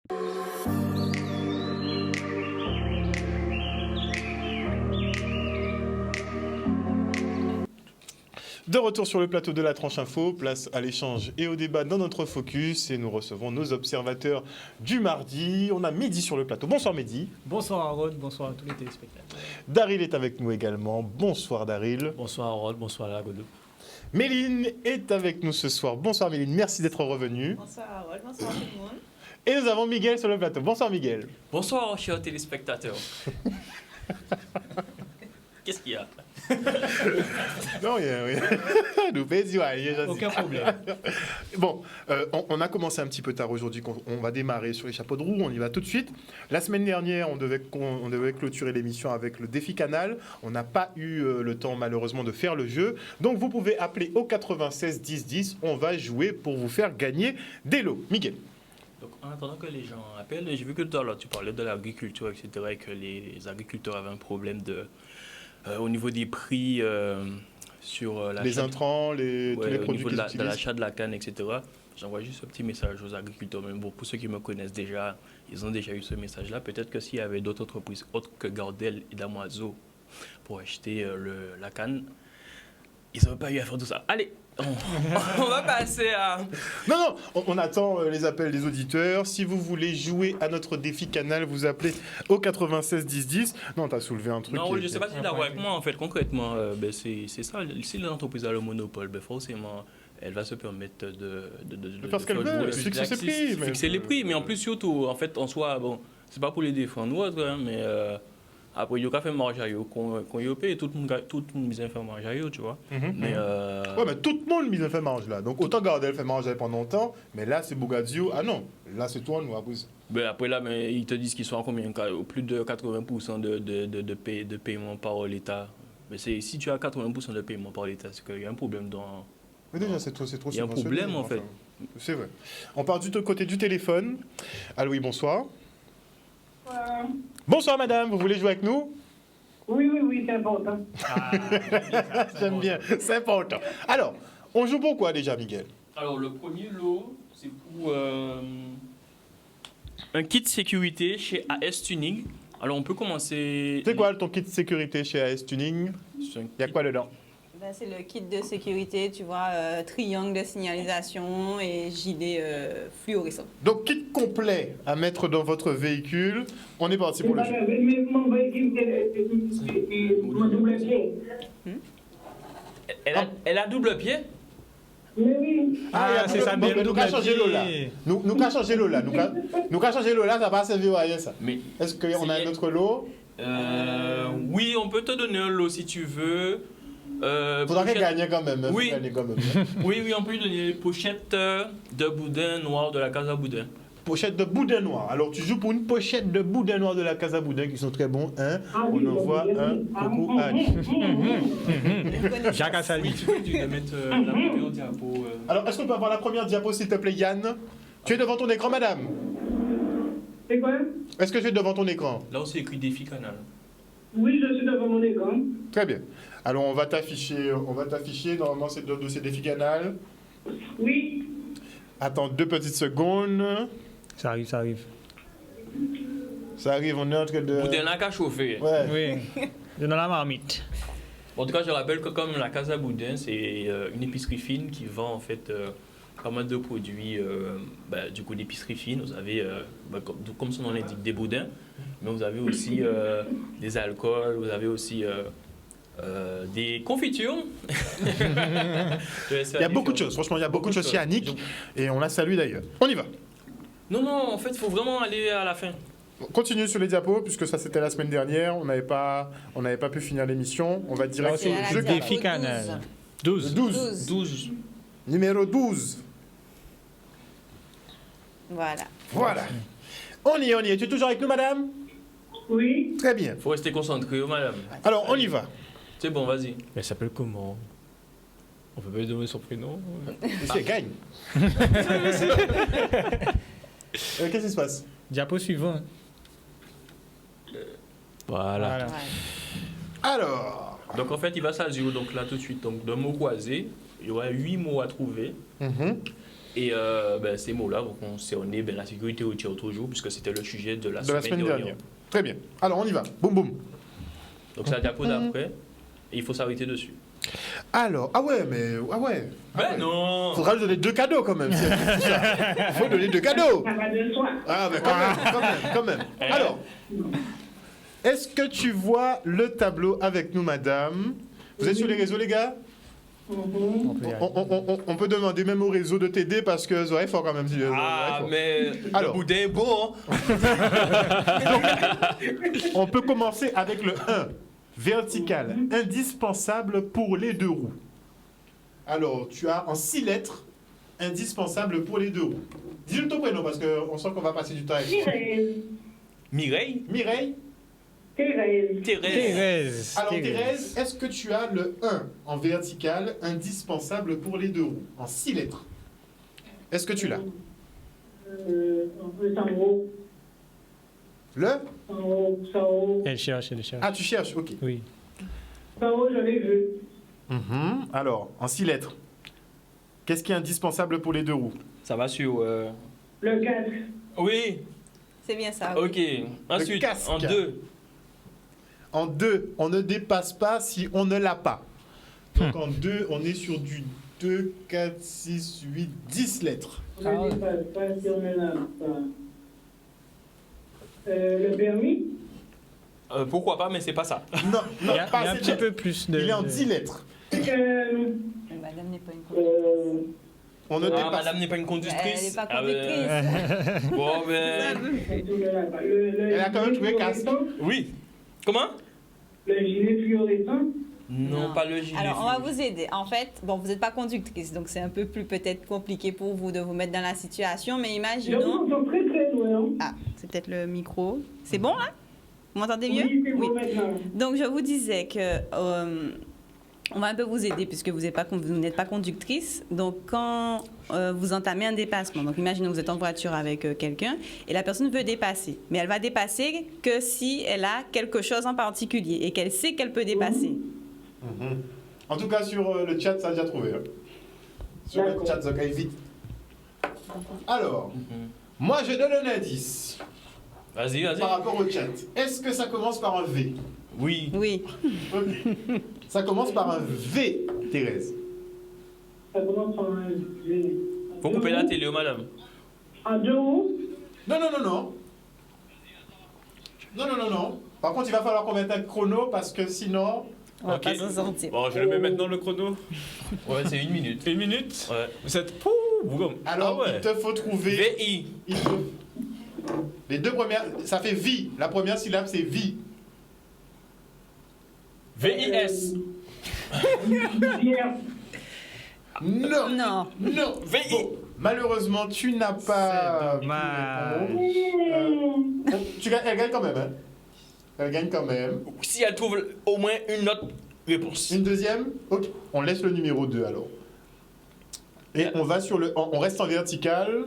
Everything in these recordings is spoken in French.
De retour sur le plateau de la tranche info, place à l'échange et au débat dans notre focus et nous recevons nos observateurs du mardi. On a Mehdi sur le plateau. Bonsoir Mehdi. Bonsoir Harold, bonsoir à tous les téléspectateurs. Daryl est avec nous également. Bonsoir Daryl. Bonsoir Harold, bonsoir à la Guadeloupe. Méline est avec nous ce soir. Bonsoir Méline, merci d'être revenue. Bonsoir Harold, bonsoir tout le monde. Et nous avons Miguel sur le plateau. Bonsoir Miguel. Bonsoir chers téléspectateurs. Qu'est-ce qu'il y a? Non, rien. Nous faisons Aucun problème. Bon, on a commencé un petit peu tard aujourd'hui. On va démarrer sur les chapeaux de roue. On y va tout de suite. La semaine dernière, on devait clôturer l'émission avec le défi canal. On n'a pas eu le temps malheureusement de faire le jeu. Donc vous pouvez appeler au 96 10 10. On va jouer pour vous faire gagner des lots. Miguel. Donc en attendant que les gens appellent, j'ai vu que tout à l'heure tu parlais de l'agriculture, etc. et que les agriculteurs avaient un problème au niveau des prix sur les intrants, tous les produits qu'ils utilisent. De l'achat de la canne, etc. J'envoie juste un petit message aux agriculteurs. Mais bon, pour ceux qui me connaissent déjà, ils ont déjà eu ce message-là. Peut-être que s'il y avait d'autres entreprises autres que Gardel et Damoiseau pour acheter la canne, ils n'auraient pas eu à faire tout ça. Allez, on va passer à... Non, on attend les appels des auditeurs. Si vous voulez jouer à notre défi canal, vous appelez au 96 10 10. Non, t'as soulevé un truc. Non, je ne sais pas si tu es d'accord avec moi, en fait, concrètement. C'est ça, si l'entreprise a le monopole, forcément, elle va se permettre de faire ce qu'elle veut, fixer ses prix. Fixer les prix, mais en plus, surtout, en fait, en soi, bon, c'est pas pour les défendre ou autre, hein, mais... Après, il y a fait marge à eux, qu'on y paye, tout le monde mise fait marge à eux, tu vois. Mais ouais, mais tout le monde mise fait marge là. Donc autant Gardel fait marge pendant longtemps, mais là c'est Bougadio. Ah non, là c'est toi, nous après. Ben après là, mais ils te disent qu'ils sont à combien? Plus de 80% de paiement par l'État. Mais si tu as 80% de paiement par l'État, c'est qu'il y a un problème dans... Mais déjà, c'est trop. Il y a un problème en fait. C'est vrai. On part du côté du téléphone. Allô, oui, bonsoir. Bonsoir madame, vous voulez jouer avec nous? Oui, c'est important. J'aime bien, c'est important. Alors, on joue pour quoi déjà, Miguel? Alors, le premier lot, c'est pour un kit sécurité chez AS Tuning. Alors, on peut commencer... C'est quoi ton kit sécurité chez AS Tuning? Il y a quoi dedans? Ben, c'est le kit de sécurité, tu vois, triangle de signalisation et gilet fluorescent. Donc, kit complet à mettre dans votre véhicule. On est parti pour le jeu. Mais mon véhicule, c'est mon double pied. Elle a double pied? Mais oui. C'est ça, même nous qu'à changer l'eau là. Nous qu'à changer l'eau là. Nous qu'à changer l'eau là, ça va pas servir à rien ça. Mais est-ce qu'on a un autre lot? Oui, on peut te donner un lot si tu veux. Faudra qu'elle gagne quand même. Oui. Oui, on peut lui donner pochette de boudin noir de la Casa Boudin. Pochette de boudin noir. Alors tu joues pour une pochette de boudin noir de la Casa Boudin qui sont très bons. Hein? On envoie un coucou à Jacques Assali. Tu peux mettre la première diapo. Alors est-ce qu'on peut avoir la première diapo s'il te plaît, Yann? Tu es devant ton écran, madame? C'est quoi? Est-ce que tu es devant ton écran? Là où c'est écrit défi canal. Oui, je suis devant mon écran. Très bien. Alors on va t'afficher normalement c'est de ces défis canal. Oui. Attends 2 petites secondes. Ça arrive. Ça arrive, on est en train de... Boudin là qu'à chauffer. Ouais. Oui, dans la marmite. En tout cas, je rappelle que comme la Casa Boudin, c'est une épicerie fine qui vend en fait pas mal de produits du coup d'épicerie fine. Vous avez, comme son nom l'indique, des boudins, mais vous avez aussi des alcools, vous avez aussi des confitures. Il y a beaucoup de choses, franchement, il y a beaucoup de choses chez Annick, et on la salue d'ailleurs. On y va. Non, en fait, il faut vraiment aller à la fin. Continue sur les diapos, puisque ça c'était la semaine dernière, on n'avait pas pu finir l'émission. On va direct sur le jeu défi canal. 12. Numéro 12. Voilà. On y est. Tu es toujours avec nous, madame? Oui. Très bien. Il faut rester concentré, madame. Alors, on y va. C'est bon, vas-y. Elle s'appelle comment? On peut pas lui donner son prénom? C'est gagne. Qu'est-ce qui se passe? Diapo suivant. Voilà. Alors. Donc en fait, il va s'agir donc là tout de suite donc d'un mot croisé. Il y aura 8 mots à trouver. Et ces mots-là vont concerner la sécurité routière toujours, puisque c'était le sujet de la semaine dernière. Très bien. Alors, on y va. Boum, boum. Donc, c'est la diapo d'après, et il faut s'arrêter dessus. Alors, ah ouais. Non. Faudra lui donner 2 cadeaux quand même. Il faut donner 2 cadeaux. Ça va de soi. Ah, mais quand même. Alors, est-ce que tu vois le tableau avec nous, madame? Vous êtes sur les réseaux, les gars? Mhm. On peut demander même au réseau de t'aider parce que ça aurait fort quand même. Mais Alors. le boudin est bon. On peut commencer avec le 1. Vertical, indispensable pour les 2 roues. Alors, tu as en 6 lettres, indispensable pour les 2 roues. Dis-le ton prénom parce qu'on sent qu'on va passer du temps avec toi. Mireille. Mireille. Thérèse. Thérèse. Alors, Thérèse, est-ce que tu as le 1 en vertical, indispensable pour les 2 roues, en 6 lettres? Est-ce que tu l'as? En haut. Le? En haut. Elle cherche. Ah, tu cherches, ok. Oui. En haut, je l'ai vu. Alors, en 6 lettres, qu'est-ce qui est indispensable pour les 2 roues? Ça va sur... Le casque. Oui, C'est bien ça. oui. ok. Ensuite, casque. en 2. En 2, on ne dépasse pas si on ne l'a pas. Donc en 2, on est sur du 2, 4, 6, 8, 10 lettres. Je ne dis pas si on est là. Le permis. Pourquoi pas, mais c'est pas ça. Non, Il y a, pas il y a un assez de petit lettres. peu plus de... Il est en 10 lettres. Madame n'est pas une On ne Ah, dépasse madame n'est pas une Elle conductrice. n'est pas Ah, conductrice. Bon, ben... Elle a quand même trouvé casque. Oui. Comment? Le gilet fluorescent. Non, pas le gilet. Alors, on va vous aider. En fait, bon, vous n'êtes pas conductrice, donc c'est un peu plus peut-être compliqué pour vous de vous mettre dans la situation, mais Je imaginons... vous entends très très loin. Ah, c'est peut-être le micro. C'est bon, là? Vous m'entendez mieux? Oui, c'est bon maintenant. Donc, je vous disais que on va un peu vous aider puisque vous n'êtes pas conductrice. Donc, quand vous entamez un dépassement, donc imaginez que vous êtes en voiture avec quelqu'un et la personne veut dépasser, mais elle va dépasser que si elle a quelque chose en particulier et qu'elle sait qu'elle peut dépasser. En tout cas, sur le chat, ça a déjà trouvé. Hein. Sur le D'accord. chat, ça caille vite. Alors, moi, je donne un indice Vas-y. par rapport au chat. Est-ce que ça commence par un V? Oui. Oui. Ok. Ça commence par un V, Thérèse. Ça commence par un G. Faut couper la télé, madame. En 2 roues. Non. Non. Par contre, il va falloir qu'on mette un chrono parce que sinon... On va Ok. pas s'en sortir. Bon, je le mets maintenant le chrono. Ouais, c'est 1 minute. 1 minute. Ouais. Vous êtes... Pouh, boum. Alors, Ah ouais. il te faut trouver... VI. Les 2 premières... Ça fait vie. La première syllabe, c'est vie. VIS. Hier. Non. Non. VI. Bon, malheureusement, tu n'as pas... C'est dommage. Elle gagne quand même, hein. Elle gagne quand même. Si elle trouve au moins une autre réponse. Une deuxième? Ok. On laisse le numéro 2 alors. Et on va sur le... On reste en vertical.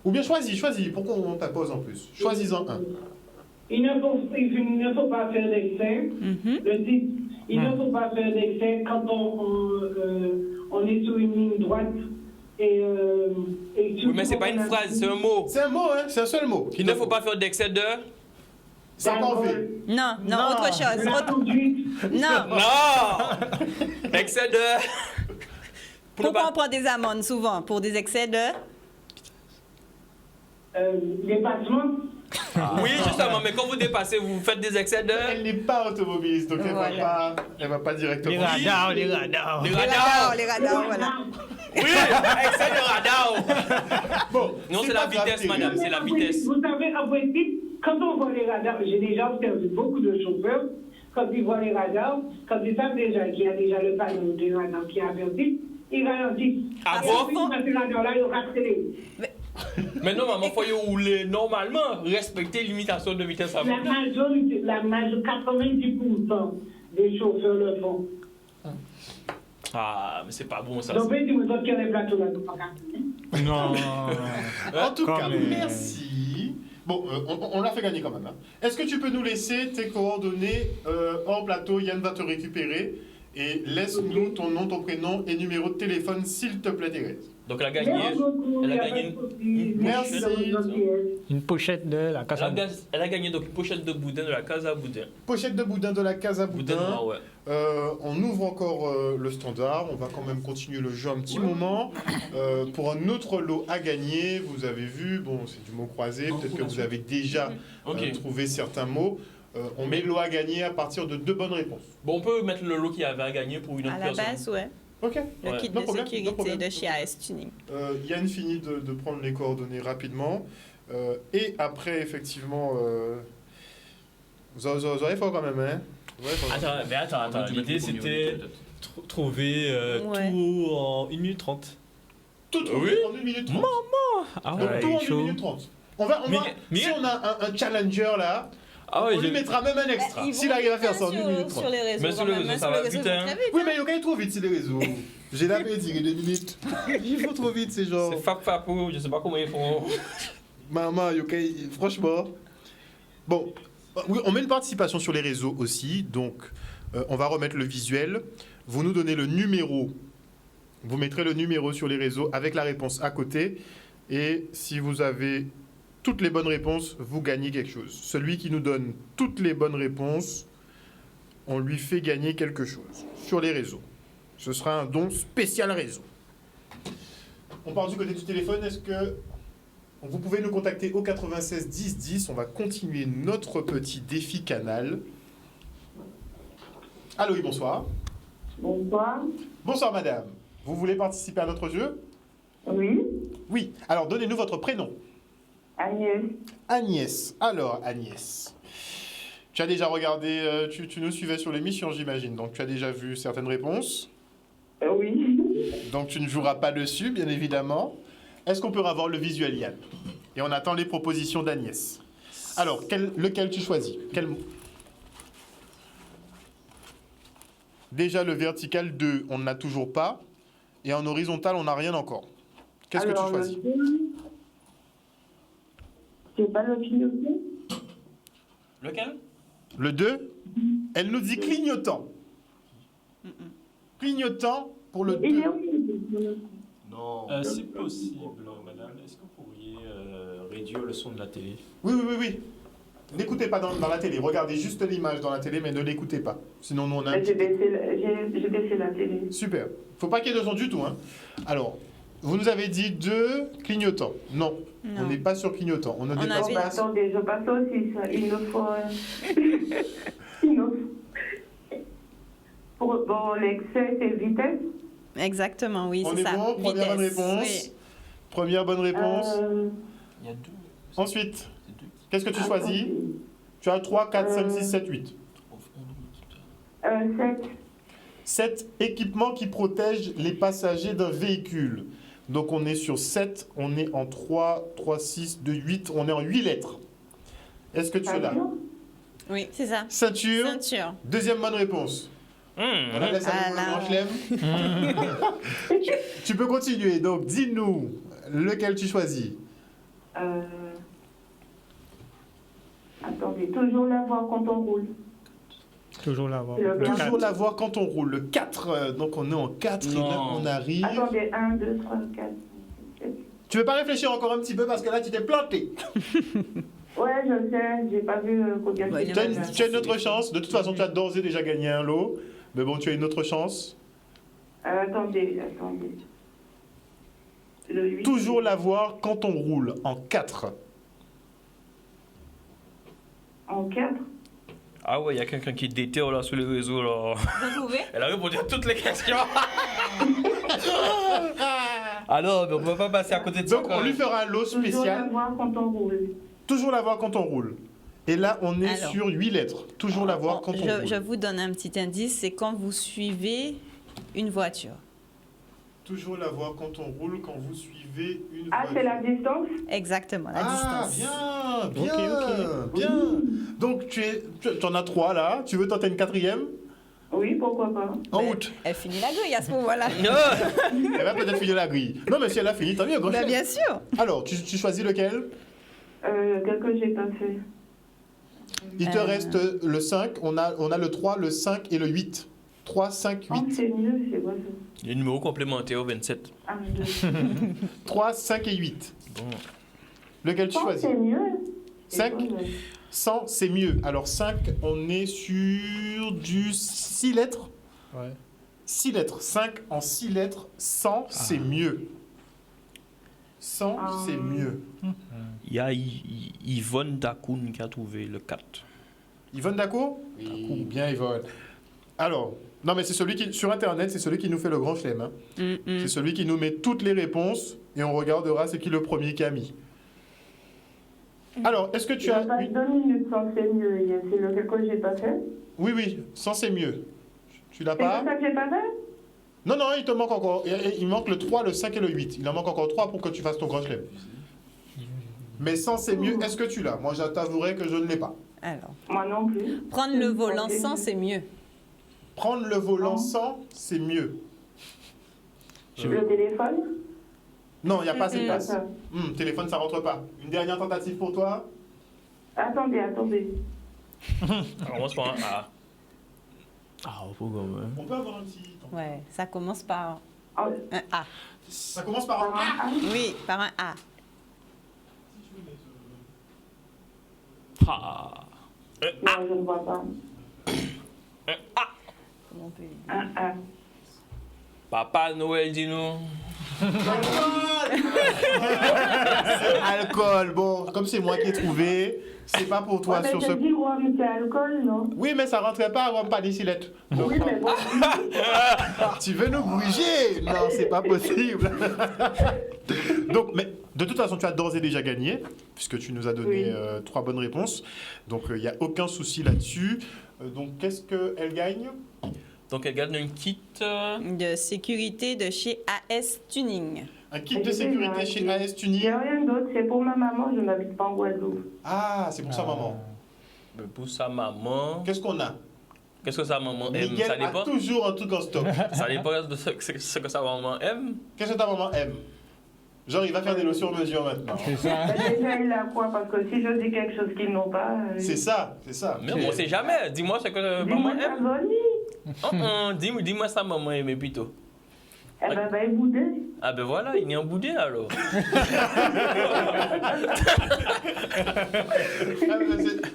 Ou bien choisis. Pourquoi on t'impose en plus? Choisis-en un. Il ne faut pas faire d'excès. Le titre, il ne faut pas faire d'excès quand on est sur une ligne droite. Et Oui, mais c'est pas une phrase, c'est un mot. C'est un mot, hein. C'est un seul mot. Il ne faut pas faire d'excès de... C'est encore V. Non, autre chose. La conduite. Non. Non. Excès de... Pourquoi on prend des amendes souvent? Pour des excès de... Dépassement. Oui, justement, mais quand vous dépassez, vous faites des excès de... Elle n'est pas automobiliste, donc Voilà. elle va pas directement. Les radars, les radars. Les Les radars. radars, voilà. Oui, excès de radar. Bon, Non, c'est la pas grave, vitesse, Thérèse. madame, c'est la vitesse. Vous savez, à principe, quand on voit les radars, j'ai déjà observé beaucoup de chauffeurs, quand ils voient les radars, quand ils savent déjà qu'il y a déjà le panneau des radars qui est averti, ils ralentissent. Ah Et bon? puis, quand ces radars-là, ils raccélèrent. Mais non, maman, faut y rouler normalement, respecter limitation de vitesse à vous. La majorité, 90% des chauffeurs le font. Ah, mais c'est pas bon ça. Donc, si vous autres qui avez les plateaux là, vous pas capter. Non. En tout Quand cas, même. merci. Bon, on l'a fait gagner quand même. Hein. Est-ce que tu peux nous laisser tes coordonnées hors plateau? Yann va te récupérer Et laisse-nous ton nom, ton prénom et numéro de téléphone, s'il te plaît, Thérèse. Donc elle a gagné. Merci beaucoup. Elle a Il y a gagné pas de souci. Merci. Merci de votre gentillesse. Une pochette de la Casa. Elle a gagné donc une pochette de boudin de la Casa Boudin. Pochette de boudin de la Casa Boudin Boudin. noir, ouais. On ouvre encore le standard. On va quand même continuer le jeu un petit moment. Pour un autre lot à gagner, vous avez vu, bon, c'est du mot croisé. Peut-être que vous avez déjà Ok. trouvé certains mots. On met le lot à gagner à partir de 2 bonnes réponses. Bon, on peut mettre le lot qu'il y avait à gagner pour une autre À la personne. base, ouais. Ok. Le Ouais. kit No de problème, no sécurité problème. de chez AS Tuning. Yann finit de prendre les coordonnées rapidement. Et après, effectivement, vous aurez fort quand même, hein. Vous aurez fort. Attends. L'idée c'était. Trouver Ouais. tout en 1 minute 30. Tout Oui. en 1 minute 30. Ah Donc, ouais, tout en 1 chaud. minute 30. On va, Mais- si on a un challenger là, Ah ouais, on lui mettra même un extra. Ils S'il vont arrive à faire vite, ça en hein, 1 minute sur 30. les réseaux. Mais sur quand les même, réseaux, hein, ça sur va les réseaux, vite, hein. très vite, Oui, hein. mais il y a trop vite sur les réseaux. J'ai la paix tiré 2 minutes. Il faut trop vite, ces gens. C'est Fapou, je sais pas comment ils font. Maman, franchement. Bon, oui, on met une participation sur les réseaux aussi. Donc, on va remettre le visuel. Vous nous donnez le numéro. Vous mettrez le numéro sur les réseaux avec la réponse à côté. Et si vous avez toutes les bonnes réponses, vous gagnez quelque chose. Celui qui nous donne toutes les bonnes réponses, on lui fait gagner quelque chose sur les réseaux. Ce sera un don spécial réseau. On part du côté du téléphone. Est-ce que vous pouvez nous contacter au 96 10 10. On va continuer notre petit défi canal. Allô, oui, bonsoir. Bonsoir. Bonsoir, madame. Vous voulez participer à notre jeu? Oui. Oui. Alors, donnez-nous votre prénom. Agnès. Agnès. Alors, Agnès. Tu as déjà regardé, tu nous suivais sur l'émission, j'imagine. Donc, tu as déjà vu certaines réponses. Oui. Donc, tu ne joueras pas dessus, bien évidemment. Est-ce qu'on peut avoir le visuel, Yann? Et on attend les propositions d'Agnès. Alors, lequel tu choisis? Quel mot? Déjà, le vertical 2, on n'a toujours pas. Et en horizontal, on n'a rien encore. Qu'est-ce que tu Alors, choisis? C'est pas le clignotant? Lequel? Le 2, elle nous dit clignotant. Clignotant pour le Il 2. est où? Non. Si possible, madame, est-ce que vous pourriez réduire le son de la télé? Oui. N'écoutez pas dans la télé. Regardez juste l'image dans la télé, mais ne l'écoutez pas. Sinon, nous, on a un J'ai petit... baissé la télé. Super. Faut pas qu'il y ait de son du tout, hein. Alors, vous nous avez dit 2 clignotants. Non, Non. on n'est pas sur clignotant. On ne On dépasse avait- pas. Attendez, je passe aussi ça. Il nous faut... il nous faut... Bon, l'excès, c'est vitesse. Exactement, oui, On c'est est ça. bon, première bonne Vitesse, réponse. oui. Première bonne réponse. Il y a deux. Ensuite, C'est deux. qu'est-ce que tu choisis? Tu as 3, 4, 5, 6, 7, 8. 7. 7 équipements qui protègent les passagers d'un véhicule. Donc on est sur 7, on est en 3, 3, 6, 2, 8, on est en 8 lettres. Est-ce que tu es là? Oui, c'est ça. Ceinture. Ceinture. Deuxième bonne réponse. On a laissé Ah là. le chelem. Tu peux continuer. Donc dis-nous lequel tu choisis. Attendez, toujours la voir quand on roule. Toujours là. Le quatre. Toujours la voir quand on roule. Le 4, donc on est en 4 et là Non. on arrive. Attendez, 1, 2, 3, 4. Tu veux pas réfléchir encore un petit peu parce que là tu t'es planté. Ouais, je sais, j'ai pas vu combien Ouais, de Tu as une autre chance. De toute façon, tu as d'ores et déjà gagné un lot. Mais bon, tu as une autre chance. Attendez. Le 8. Toujours la voir quand on roule. En 4. En 4. Ah ouais, il y a quelqu'un qui déterre là sur les réseaux là. Vous pouvez? Elle a répondu à toutes les questions. Alors, mais on peut pas passer à côté de ça. Donc quand on lui même. fera un lot Toujours la spécial. voir quand on roule. Toujours la voir quand on roule. Et là, on est Alors. sur 8 lettres. Toujours la voir quand on roule. Je vous donne un petit indice, c'est quand vous suivez une voiture. Toujours la voir quand on roule, quand vous suivez une Ah, voiture. c'est la distance? Exactement, la Ah, distance. bien, Ok. bien. Donc tu en as 3 là. Tu veux tenter une 4e? Oui, pourquoi pas. En Ben, route. Elle finit la grille à ce moment-là. Elle va peut-être finir la grille. Non, mais si elle a fini, tant mieux. grand Ben, chef. bien sûr. Alors, tu choisis lequel? Quel que j'ai pas fait. Il te reste le 5. On a le 3, le 5 et le 8. 3, 5, 8. C'est mieux, c'est quoi ça? Le numéro complémentaire au 27. 3, 5 et 8. Bon. Lequel tu choisis? C'est mieux. 5, 100, c'est mieux. Alors 5, on est sur du 6 lettres. Ouais. 6 lettres. 5 en 6 lettres. 100, c'est mieux. 100, c'est mieux. Il y a Yvonne Dakoun qui a trouvé le 4. Yvonne Daco? Oui, bien Yvonne. Alors, non mais c'est celui qui, sur Internet, c'est celui qui nous fait le grand chelem. Hein. C'est celui qui nous met toutes les réponses et on regardera c'est qui le premier qui a mis. Alors, est-ce que tu as... Pas 2 minutes sans c'est mieux. C'est lequel que j'ai pas fait? Oui, 100 c'est mieux. Tu l'as C'est pas? ça que j'ai pas fait? Non, il te manque encore. Il manque le 3, le 5 et le 8. Il en manque encore 3 pour que tu fasses ton grand chelem. Mais 100 c'est mieux, est-ce que tu l'as? Moi, je t'avouerai que je ne l'ai pas. Alors, Moi non plus. prendre le volant sans, c'est mieux. Prendre le volant sans, c'est mieux. Le téléphone? Non, il n'y a pas assez de place. Ça. Téléphone, ça rentre pas. Une dernière tentative pour toi? Attendez. On commence par un A. Ah, pourquoi même. On peut avoir un petit... Ouais, ça commence par Ah, un A. Ça commence par un A. Oui, par un A. Ah. non, je ne vois pas. Comment on peut... Un. Papa Noël, dis-nous. Alcool, bon, comme c'est moi qui ai trouvé, c'est pas pour toi sur ce... dit rhum, c'est alcool, non? Oui, mais ça rentrait pas avant pas décilette. Donc, Oui, mais bon. tu veux nous bouger? Non, c'est pas possible. Donc, mais de toute façon, tu as d'ores et déjà gagné, puisque tu nous as donné 3 bonnes réponses. Donc, il n'y a aucun souci là-dessus. Donc, qu'est-ce qu'elle gagne? Donc elle garde une kit. De sécurité de chez AS Tuning. Un kit de sécurité chez AS Tuning. Il n'y a rien d'autre, c'est pour ma maman, je n'habite pas en Guadeloupe. Ah, c'est pour sa maman. Pour sa maman. Qu'est-ce qu'on a? Qu'est-ce que sa maman aime? Miguel Ça a dépend. toujours un truc en stock. Ça dépend de ce que sa maman aime. Qu'est-ce que ta maman aime? Genre, il va faire des lotions sur mesure maintenant. C'est ça. Déjà, il a quoi? Parce que si je dis quelque chose qu'ils n'ont pas... C'est ça. Mais on sait jamais. Dis-moi ce que Dis-moi maman ta aime. bonne. Dis-moi sa maman aime plutôt. Eh ben, va écouter. Ah ben voilà, il est en boudin alors.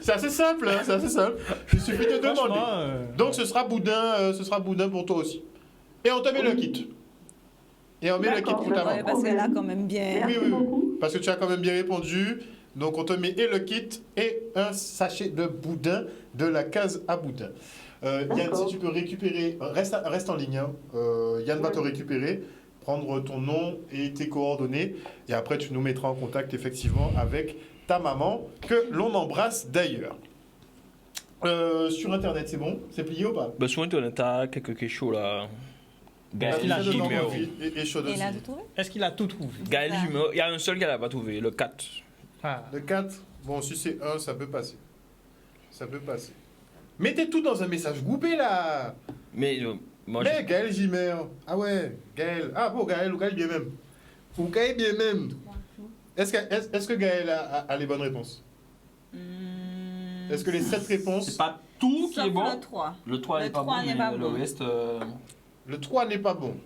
C'est assez simple, hein, c'est assez simple. Il suffit de demander. Franchement, Donc ce sera boudin pour toi aussi. Et on te met le kit. Et on met le kit D'accord, pour ta Ouais, maman. parce qu'elle a quand même bien... Oui, Merci beaucoup. parce que tu as quand même bien répondu. Donc on te met et le kit et un sachet de boudin de la case à boudin. Yann, si tu peux récupérer, reste en ligne. Hein. Yann va te récupérer, prendre ton nom et tes coordonnées. Et après, tu nous mettras en contact effectivement avec ta maman, que l'on embrasse d'ailleurs. Sur Internet, c'est bon? C'est plié ou pas? Ben sur internet, t'as quelque chose là. Est-ce qu'il a Fais de Gmail. normal, et chaud Et aussi. là, vous trouvez? Est-ce qu'il a tout trouvé? Gaël Jumeau, il y a un seul qu'elle n'a pas trouvé, le 4. Ah. Le 4, bon, si c'est 1, ça peut passer. Ça peut passer. Mettez tout dans un message groupé là. Mais moi, Mais Gaël Jimer. Ah ouais, Gaël. Ah bon, Gaël ou Gaël bien même. Ou Gaël bien même. Est-ce que Gaël a les bonnes réponses? Est-ce que les 7 réponses... c'est pas tout qui est bon. Le 3. Le 3 Le n'est pas 3 bon, n'est mais pas le bon. reste... Le 3 n'est pas bon.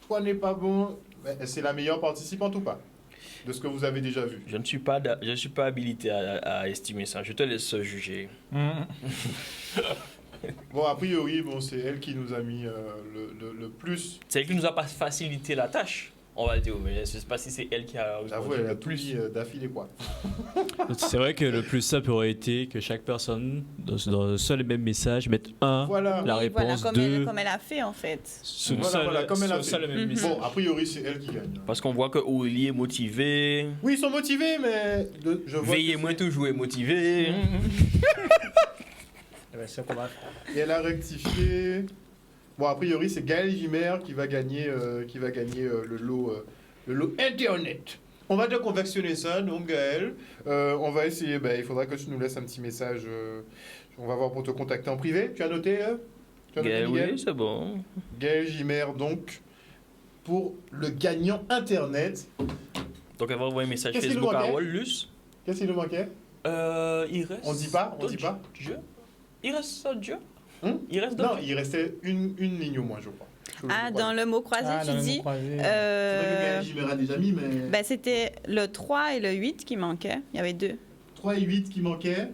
3 n'est pas bon. C'est la meilleure participante ou pas? De ce que vous avez déjà vu. Je ne suis pas habilité à estimer ça. Je te laisse juger. Bon, a priori, bon, c'est elle qui nous a mis le plus. C'est elle qui nous a pas facilité la tâche, on va dire. Mais je ne sais pas si c'est elle qui a J'avoue, elle a tout mis d'affilée, quoi. C'est vrai que le plus simple aurait été que chaque personne, dans un seul et même message, mette Voilà. la Oui, voilà, réponse, comme 2, comme elle a fait en fait. sur une Voilà, seule, voilà, comme elle a sur un fait. seul et même message. Bon, a priori, c'est elle qui gagne. Parce qu'on voit que Aurélie est motivé. Oui, ils sont motivés, mais je vois. Veillez que moins toujours est motivé. Eh ben, c'est qu'on va faire. Et elle a rectifié. Bon, a priori, c'est Gaël Jimer qui va gagner, le lot Internet. On va déjà convectionner ça, donc Gaël. On va essayer, il faudra que tu nous laisses un petit message. On va voir pour te contacter en privé. Tu as noté, Miguel? Oui, c'est bon. Gaël Jimer, donc, pour le gagnant Internet. Donc elle va envoyer un message Qu'est-ce qu'il Facebook nous à manquait Wallus. Qu'est-ce qu'il nous manquait? Il reste... On dit pas Dieu. Il reste ça, Dieu. Il reste Non, il restait une ligne au moins, je crois. Ah, dans le mot croisé, Ah, tu dans le mot dis croisé. C'est vrai que Gaël Gimera a déjà mis, mais... ben, c'était le 3 et le 8 qui manquaient. Il y avait 2. 3 et 8 qui manquaient.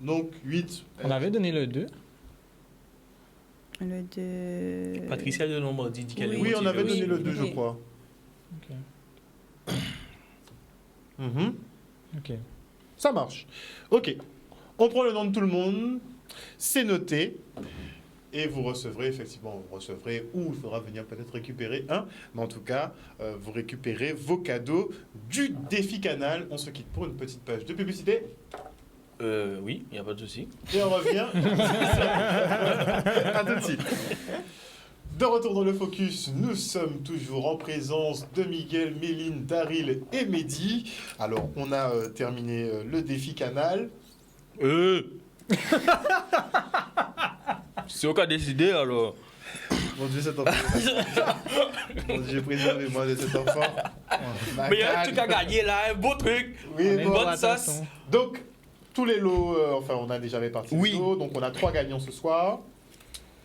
Donc 8. On avait donné le 2. Le 2. Patricia de Lombardie dit qu'elle est Oui, on motivée avait aussi. donné le 2, je Oui. crois. Ok. Mhm. Ok. Ça marche. Ok. On prend le nom de tout le monde. C'est noté. Et vous recevrez, effectivement, ou il faudra venir peut-être récupérer un. Mais en tout cas, vous récupérez vos cadeaux du défi canal. On se quitte pour une petite page de publicité. Oui, il n'y a pas de souci. Et on revient. À tout de suite. De retour dans le focus, nous sommes toujours en présence de Miguel, Méline, Daryl et Mehdi. Alors, on a terminé le défi canal. C'est au cas décidé alors. Mon Dieu, cet enfant. Mon Dieu, préservez-moi de cet enfant. Mais il y a un truc à gagner là, un beau truc. Oui, Une bon, bonne attention. sauce. donc, tous les lots, enfin, on a déjà réparti Oui. les lots. Donc, on a 3 gagnants ce soir.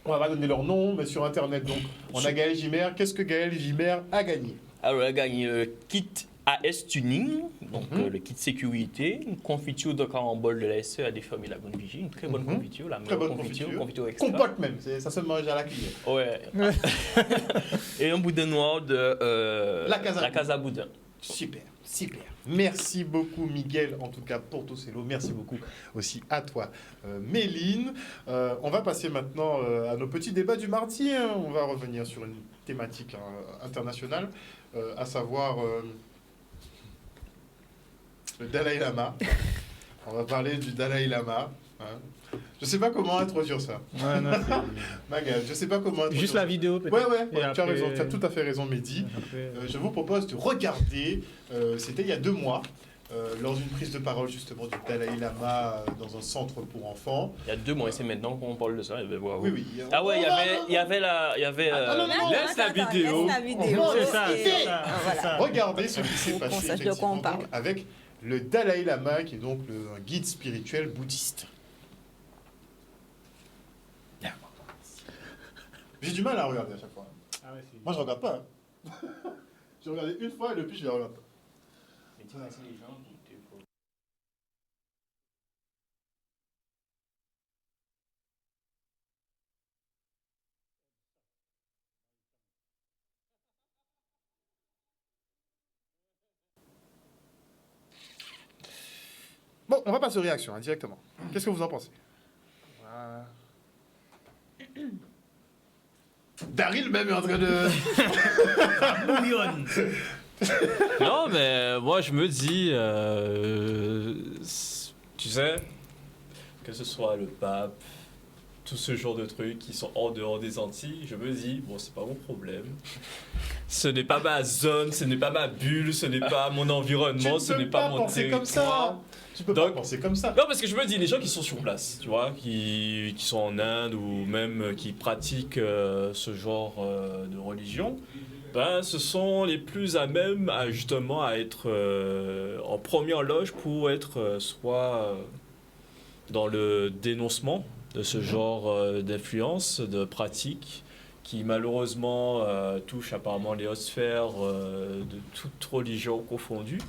On va pas donner leur nom, mais sur Internet, donc, on a Gaël Gimère. Qu'est-ce que Gaël Gimère a gagné? Alors, elle a gagné le kit AS Tuning, donc Mhm. le kit sécurité, une confiture de carambole de la SE à défermer la bonne vigie, une très bonne Mhm. confiture, la Très meilleure bonne confiture, confiture. confiture extra. Compote même, ça se mange à la cuillère. Ouais. Et un boudin noir de La Casa Boudin. Super, super. Merci beaucoup Miguel, en tout cas pour tous ces lots. Merci beaucoup aussi à toi Méline. On va passer maintenant à nos petits débats du mardi. Hein. On va revenir sur une thématique internationale, à savoir le Dalai Lama. On va parler du Dalai Lama. Hein. Je sais pas comment introduire ça. Ouais, non, Magal, je sais pas comment introduire juste la ça. vidéo peut-être. Ouais, Et tu as après- raison, tu as tout à fait raison Mehdi. Après, Je vous propose de regarder, c'était il y a 2 mois, lors d'une prise de parole justement du Dalai Lama dans un centre pour enfants. Il y a 2 mois, et c'est maintenant qu'on parle de ça. Et ben, voilà. Oui, oui. Ah ouais, il y avait non, non, laisse la vidéo. Laisse la vidéo. c'est ça, Et- c'est ça, voilà. c'est ça. Regardez ce qui s'est Pour qu'on passé sache de quoi on effectivement, parle. donc, avec le Dalai Lama, qui est donc un guide spirituel bouddhiste. J'ai du mal à regarder à chaque fois. Ah ouais, c'est- Moi, je regarde pas. Hein. J'ai regardé une fois et depuis, je ne regarde pas. Mais t'imagines les gens qui te font- Bon, on va passer aux réactions hein, directement. Qu'est-ce que vous en pensez? Daryl même est en train de... Non, mais moi je me dis, tu sais, que ce soit le pape, tout ce genre de trucs qui sont en dehors des Antilles, je me dis, bon, c'est pas mon problème. Ce n'est pas ma zone, ce n'est pas ma bulle, ce n'est pas mon environnement, ce n'est pas mon penser comme ça. territoire. Tu peux Donc- pas penser comme ça. Non, parce que je me dis, les gens qui sont sur place, tu vois, qui sont en Inde ou même qui pratiquent ce genre de religion, ben, ce sont les plus à même à, justement à être en première loge pour être soit dans le dénoncement de ce genre d'influence, de pratiques qui malheureusement touchent apparemment les hautes sphères de toute religion confondue.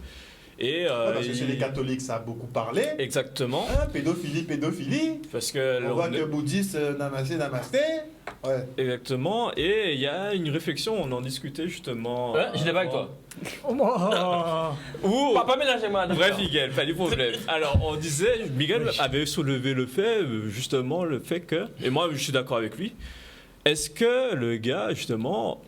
Et, Ouais, parce que chez il- les catholiques, ça a beaucoup parlé. Exactement. Hein, pédophilie. Parce que On voit que bouddhiste, namasté. Ouais. exactement. Et il y a une réflexion, on en discutait justement. Ouais, je l'ai pas avec toi. Oh, moi. Ou Pas mélanger moi. bref, Miguel, pas de problème. Alors, on disait, Miguel avait soulevé le fait, justement, le fait que, et moi je suis d'accord avec lui, est-ce que le gars, justement,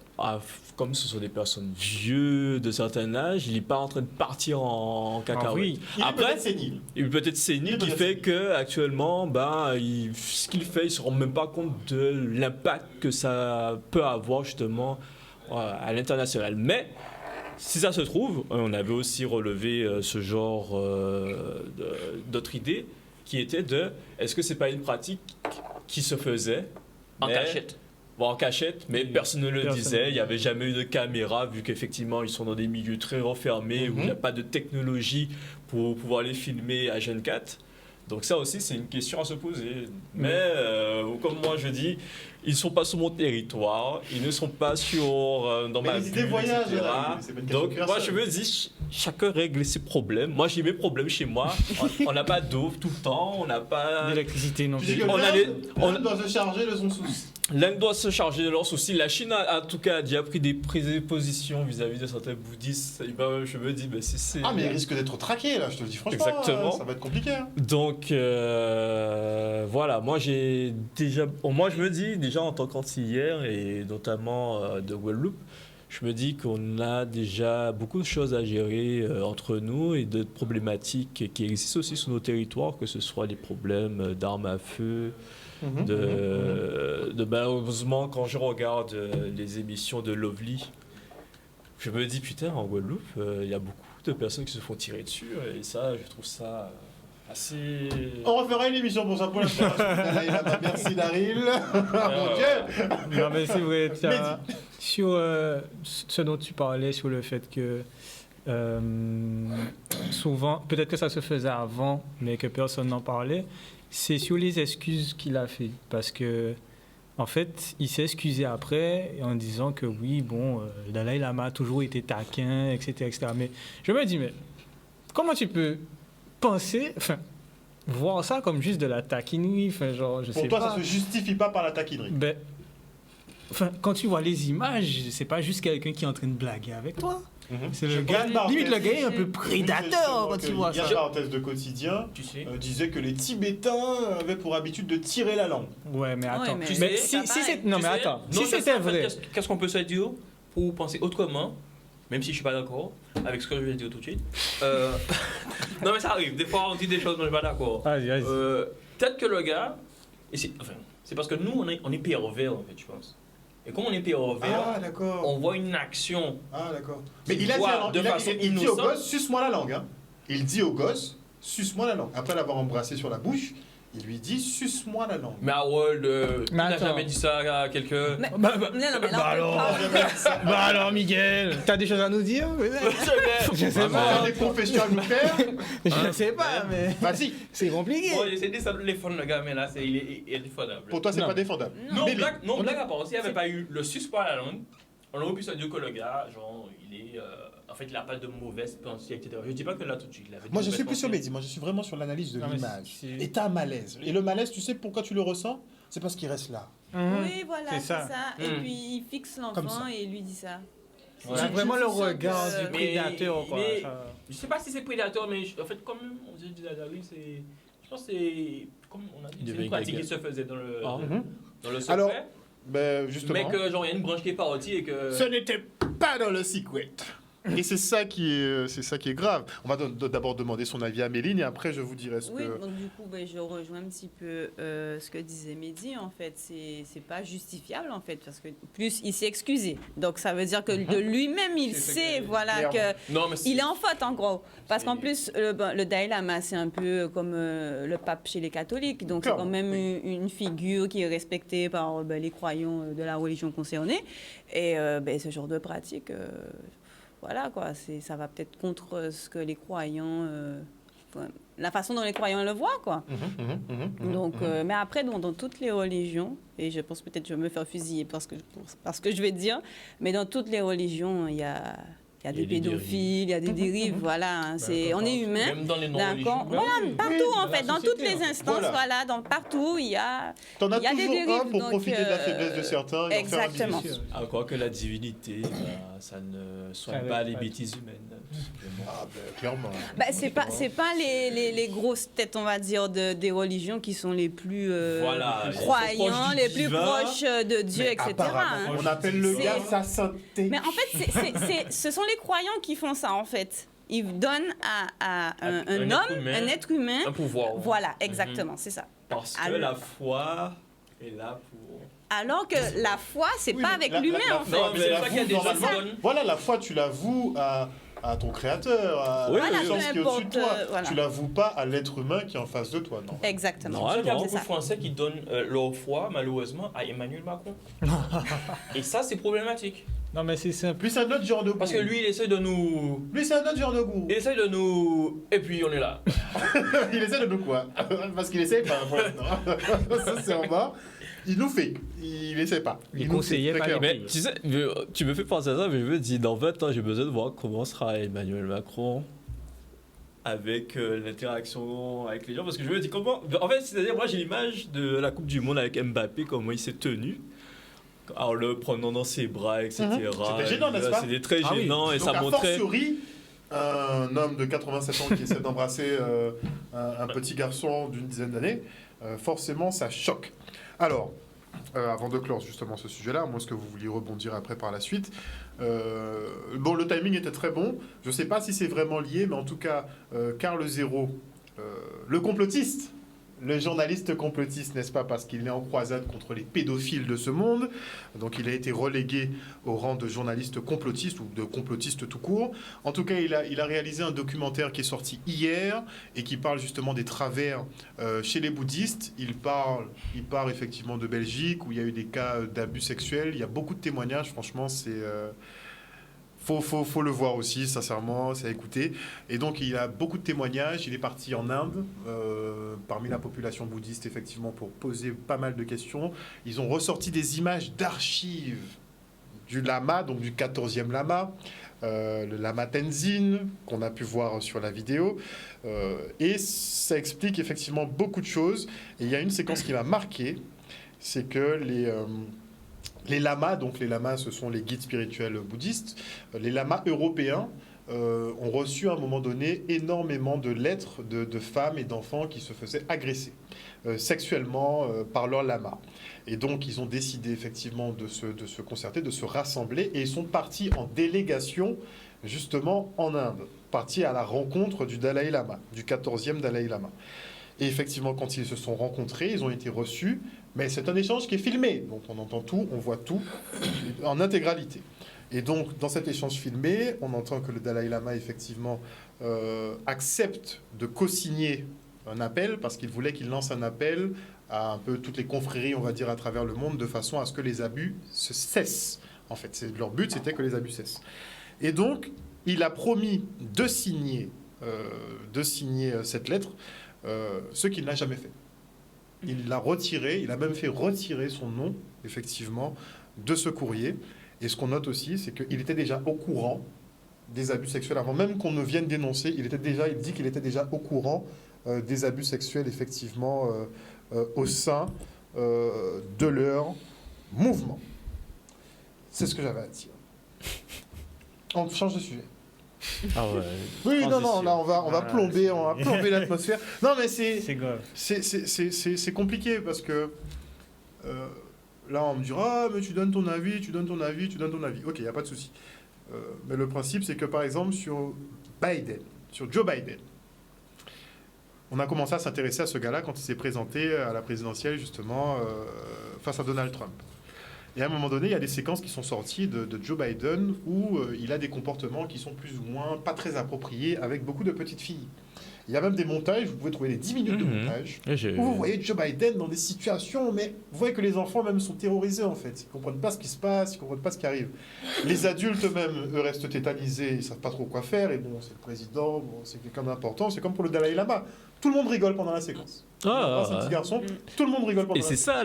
comme ce sont des personnes vieux de certain âge, il n'est pas en train de partir en cacahuète. Ah oui. Il est Après, peut-être sénile. il est peut-être sénile qui fait que actuellement, ben, ce qu'il fait, il se rend même pas compte de l'impact que ça peut avoir justement à l'international. Mais si ça se trouve, on avait aussi relevé ce genre d'autres idées qui étaient de est-ce que c'est pas une pratique qui se faisait En mais- cachette. Bon, en cachette, mais personne ne le Personne. disait. Il n'y avait jamais eu de caméra, vu qu'effectivement, ils sont dans des milieux très refermés où il n'y a pas de technologie pour pouvoir les filmer à Gen 4. Donc ça aussi, c'est une question à se poser. Mais comme moi je dis, ils ne sont pas sur mon territoire, ils ne sont pas dans Mais ma les idées bulle, voyagent, etc. c'est pas une question Donc de moi personne. je me dis, chacun règle ses problèmes. Moi j'ai mes problèmes chez moi. On n'a pas d'eau tout le temps, on n'a pas... L'électricité non Tu dis plus. que On a l'Inde doit se charger de son souci. L'Inde doit se charger de leurs soucis. La Chine, en tout cas, a déjà pris des positions vis-à-vis de certains bouddhistes. Et ben, je me dis, ben, c'est... Ah, mais il risque d'être traqué, là, je te le dis franchement. Exactement. Ça va être compliqué. Hein. Donc, voilà, moi, je me dis, déjà, en tant qu'antillais, et notamment de Guadeloupe, je me dis qu'on a déjà beaucoup de choses à gérer entre nous et de problématiques qui existent aussi sur nos territoires, que ce soit les problèmes d'armes à feu, malheureusement, quand je regarde les émissions de Lovely, je me dis, putain, en Guadeloupe, il y a beaucoup de personnes qui se font tirer dessus, et ça, je trouve ça assez... On refera une émission pour ça pour la Merci, Daryl. Mon Dieu. Non, mais c'est vrai. Mais tiens, sur ce dont tu parlais, sur le fait que souvent, peut-être que ça se faisait avant, mais que personne n'en parlait, c'est sur les excuses qu'il a fait. Parce que, en fait, il s'est excusé après en disant que oui, bon, le Dalai Lama a toujours été taquin, etc., etc. Mais je me dis, mais comment tu peux penser, enfin, voir ça comme juste de la taquinerie, enfin, genre, je sais Pour toi, pas. ça se justifie pas par la taquinerie. Ben, enfin, quand tu vois les images, c'est pas juste quelqu'un qui est en train de blaguer avec toi. C'est le gars, limite le gars est un peu prédateur quand tu vois ça. Yann Barthès de Quotidien Tu sais. disait que les Tibétains avaient pour habitude de tirer la langue. Ouais, mais attends. mais mais c'est si pas c'est... Non, Tu mais sais, attends. non, Si je sais, c'était en fait, vrai... Qu'est-ce qu'on peut se dire pour penser autrement, même si je suis pas d'accord avec ce que je vais dire tout de suite. Non mais ça arrive, des fois on dit des choses dont je suis pas d'accord. Vas-y, vas-y. Peut-être que le gars, c'est parce que nous on est pervers en fait, je pense. Et comme on est pervers, Ah, d'accord. on voit une action. Ah, d'accord. Qui Mais il a dit, voit alors, de façon il dit au innocente. gosse, suce-moi la langue. Hein. Il dit au gosse, suce-moi la langue. Après l'avoir embrassé sur la bouche, il lui dit, suce-moi la langue. Mais Harold, tu Mais n'as attends. jamais dit ça à quelqu'un. Mais- Bah, Non, non, mais là, bah on alors, parle bah alors, Miguel, t'as des choses à nous dire? Je sais Tu as pas. des confessions à nous faire. Je sais pas, mais Vas-y. c'est compliqué. Bon, j'essaie de ça téléphone le gars, mais là il est indéfendable. Pour toi, c'est Non. pas défendable. Non, Mais blague à part, s'il n'y avait pas eu le suce par la langue, on aurait pu se dire que le gars, genre, il est. En fait, il n'a pas de mauvaise pensée, etc. Je ne dis pas que là tout de suite. il avait de Moi, je mauvaises suis plus sur pensées. Mehdi. Moi, je suis vraiment sur l'analyse de Non, mais l'image. c'est- Et t'as un malaise. Et le malaise, tu sais pourquoi tu le ressens? C'est parce qu'il reste là. Oui, voilà, C'est c'est ça. ça. Et Mm. puis il fixe Comme l'enfant ça. et il lui dit ça. Ouais. C'est vraiment le Je suis sûre regard que- du prédateur, quoi. mais- Ça- Je sais pas si c'est prédateur, mais en fait, comme on disait du Daryl, c'est. Je pense que c'est. Comme on a dit, Il c'est devait une pratique gaga. qui se faisait dans le. Ah. Dans le secret. Alors, Ben, justement. mais que, genre, il y a une branche qui est partie et que. Ce n'était pas dans le secret. Et c'est ça qui est grave. On va d'abord demander son avis à Méline et après je vous dirai ce Oui, que... donc du coup, je rejoins un petit peu ce que disait Mehdi. En fait, c'est pas justifiable, en fait, parce que plus il s'est excusé. Donc ça veut dire que de lui-même, il C'est sait, que- voilà, clairement. que Non, mais il est en faute, en gros. Parce C'est- qu'en plus, le Dalai Lama, c'est un peu comme le pape chez les catholiques. Donc, c'est Clairement, quand même une figure qui est respectée par les croyants de la religion concernée. Et ce genre de pratique, voilà, quoi. Ça va peut-être contre ce que les croyants... la façon dont les croyants le voient, quoi. Donc, mais après, dans toutes les religions, et je pense peut-être que je vais me faire fusiller parce que je vais dire, mais dans toutes les religions, il y a des des pédophiles, il y a des dérives, voilà. hein, on est humain. Même dans les D'accord. non-religions. Voilà, partout Oui, en dans fait, la dans toutes société, les hein. instances, Voilà. voilà, donc partout il y a. T'en as Il y a des toujours un dérives, pour donc, profiter de la faiblesse de certains et en faire un exactement. business. Ah, quoi que la divinité, ça ne soigne Ça pas va les pas. bêtises humaines. Ah, clairement. Bah, c'est pas les grosses têtes, on va dire, des religions qui sont les plus Voilà, ils sont croyants, proches du les plus divin. proches de Dieu, Mais etc. apparemment, hein. on appelle le C'est- gars sa sainteté. Mais en fait, ce sont les croyants qui font ça, en fait. Ils donnent à un Un être homme, humain. un être humain. Un pouvoir. Voilà, exactement, c'est ça. Parce que Alors- la foi est là pour... Alors que la foi, c'est Oui, pas mais avec la- l'humain, la- en fait. Non, mais c'est la pour ça qu'il y a foi, des gens qui normalement- donnent. Voilà, la foi, tu l'avoues à ton créateur, à Oui, la oui, puissance peu qui est au-dessus de importe, toi. voilà. Tu l'avoues pas à l'être humain qui est en face de toi, non. Exactement. Non, Il y a Normalement, beaucoup c'est de ça. Français qui donnent leur foi, malheureusement, à Emmanuel Macron. Et ça, c'est problématique. Non, mais c'est simple. Lui, c'est un autre genre de goût. Parce que lui, il essaie de nous. Lui, c'est un autre genre de goût. Il essaie de nous. Et puis on est là. Il essaie de nous quoi? Parce qu'il essaie pas pour l'instant. Ça, c'est en bas. Il nous fait. Il essaie pas. Il nous conseillait fait, très pas clairement. Mais tu sais, tu me fais penser à ça, mais je me dis, dans 20 ans, j'ai besoin de voir comment sera Emmanuel Macron avec l'interaction avec les gens. Parce que je me dis, comment. En fait, c'est-à-dire, moi, j'ai l'image de la Coupe du Monde avec Mbappé, comment il s'est tenu. En le prenant dans ses bras, etc. C'était gênant, n'est-ce pas? C'était très Ah oui. gênant et Donc, ça a montrait. fortiori, un homme de 87 ans qui essaie d'embrasser un petit garçon d'une dizaine d'années, forcément, ça choque. Alors, avant de clore justement ce sujet-là, moi, est-ce que vous vouliez rebondir après par la suite? Bon, le timing était très bon. Je ne sais pas si c'est vraiment lié, mais en tout cas, Karl Zéro, le complotiste, le journaliste complotiste, n'est-ce pas, parce qu'il est en croisade contre les pédophiles de ce monde. Donc il a été relégué au rang de journaliste complotiste ou de complotiste tout court. En tout cas, il a réalisé un documentaire qui est sorti hier et qui parle justement des travers chez les bouddhistes. Il parle effectivement de Belgique où il y a eu des cas d'abus sexuels. Il y a beaucoup de témoignages. Franchement, c'est... Faut le voir aussi, sincèrement, c'est à écouter. Et donc, il a beaucoup de témoignages. Il est parti en Inde, parmi la population bouddhiste, effectivement, pour poser pas mal de questions. Ils ont ressorti des images d'archives du lama, donc du 14e lama, le lama Tenzin, qu'on a pu voir sur la vidéo. Et ça explique effectivement beaucoup de choses. Et il y a une séquence qui m'a marqué, c'est que les lamas, donc les lamas, ce sont les guides spirituels bouddhistes, les lamas européens ont reçu à un moment donné énormément de lettres de femmes et d'enfants qui se faisaient agresser sexuellement par leurs lamas. Et donc ils ont décidé effectivement de se concerter, de se rassembler, et ils sont partis en délégation justement en Inde, partis à la rencontre du Dalai Lama, du 14e Dalai Lama. Et effectivement, quand ils se sont rencontrés, ils ont été reçus, mais c'est un échange qui est filmé. Donc on entend tout, on voit tout en intégralité. Et donc, dans cet échange filmé, on entend que le Dalai Lama, effectivement, accepte de co-signer un appel, parce qu'il voulait qu'il lance un appel à un peu toutes les confréries, on va dire, à travers le monde, de façon à ce que les abus se cessent. En fait, leur but, c'était que les abus cessent. Et donc, il a promis de signer cette lettre, ce qu'il n'a jamais fait. Il l'a retiré, il a même fait retirer son nom, effectivement, de ce courrier. Et ce qu'on note aussi, c'est qu'il était déjà au courant des abus sexuels. Avant même qu'on ne vienne dénoncer, il dit qu'il était déjà au courant des abus sexuels, effectivement, au sein de leur mouvement. C'est ce que j'avais à dire. On change de sujet. Ah ouais. Oui, non, là, on va plomber l'atmosphère. Non, mais C'est grave. c'est compliqué parce que là, on me dira, mais tu donnes ton avis. Ok, il n'y a pas de souci. Mais le principe, c'est que, par exemple, sur Joe Biden, on a commencé à s'intéresser à ce gars-là quand il s'est présenté à la présidentielle, justement, face à Donald Trump. Et à un moment donné, il y a des séquences qui sont sorties de Joe Biden où il a des comportements qui sont plus ou moins pas très appropriés avec beaucoup de petites filles. Il y a même des montages, vous pouvez trouver les 10 minutes de montage, où vous voyez Joe Biden dans des situations, mais vous voyez que les enfants même sont terrorisés en fait. Ils ne comprennent pas ce qui se passe, ils ne comprennent pas ce qui arrive. Les adultes eux-mêmes, eux, restent tétanisés, ils ne savent pas trop quoi faire, et bon, c'est le président, bon, c'est quelqu'un d'important, c'est comme pour le Dalai Lama. Tout le monde rigole pendant la séquence. C'est un petit garçon, tout le monde rigole pendant Et la c'est séquence. ça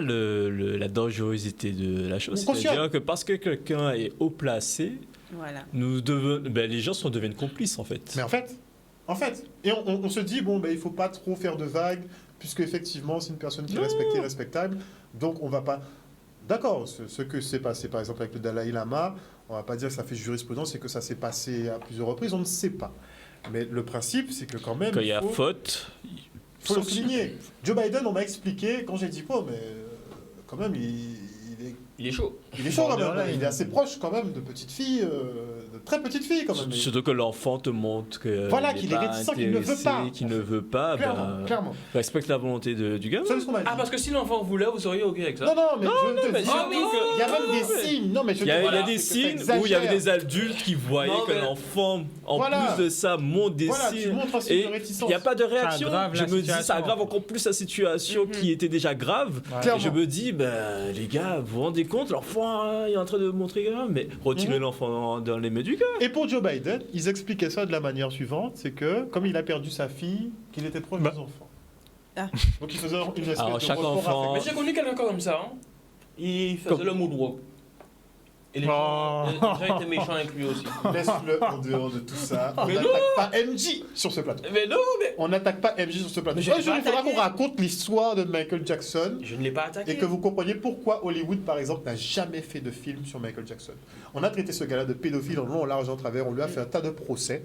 la dangerosité de la chose. Conscient. C'est-à-dire que parce que quelqu'un est haut placé, Voilà. les gens deviennent complices en fait. Mais en fait, et on se dit, bon, ben, il faut pas trop faire de vagues, puisque effectivement, c'est une personne qui est respectée, respectable, donc on va pas... D'accord, ce que s'est passé par exemple avec le Dalai Lama, on va pas dire que ça fait jurisprudence et que ça s'est passé à plusieurs reprises, on ne sait pas. Mais le principe, c'est que quand même... Quand il y a faute, faut le souligner. Joe Biden, on m'a expliqué, quand j'ai dit, oh, mais quand même, Il est chaud. il est chaud quand même, il est assez proche quand même de petites filles, de très petites filles quand même. surtout que l'enfant te montre que Voilà, qu'il est réticent, qu'il ne veut pas. qu'il ne veut pas, Clairement. respecte la volonté du gars. C'est ce qu'on m'a dit. Ah, parce que si l'enfant voulait, vous seriez OK avec ça? Non, mais je te mais dis, surtout il y a même des signes. Non, mais je Il y a, te il y a voilà, des c'est que ça signes où il y avait exagère. des adultes qui voyaient Non, que mais- l'enfant, en Voilà. plus de ça, montre des Voilà, tu signes. montres un signe Et de réticence. il n'y a pas de réaction. aggrave Je la me dis, ça situation, aggrave en fait. encore plus la situation qui était déjà grave. Ouais. Clairement. Et je me dis, ben, les gars, vous vous rendez compte, l'enfant l'enfant est en train de montrer, mais retirer l'enfant dans les mains du gars. Et pour Joe Biden, ils expliquaient ça de la manière suivante, c'est que comme il a perdu sa fille, qu'il était proche des enfants. Ah. Donc il faisait une espèce Alors, de chaque report enfant- Mais j'ai connu quelqu'un comme ça. Hein. Il faisait le moonwalk. Et les gens étaient méchants avec lui aussi. Laisse-le en dehors de tout ça. On Mais n'attaque non. pas MJ sur ce plateau. Mais non, mais. On n'attaque pas MJ sur ce plateau. Mais je l'ai Un jour, pas il faudra attaqué. qu'on raconte l'histoire de Michael Jackson Je ne l'ai pas attaqué. et que vous compreniez pourquoi Hollywood, par exemple, n'a jamais fait de film sur Michael Jackson. On a traité ce gars-là de pédophile en long, en large, en travers. On lui a fait un tas de procès.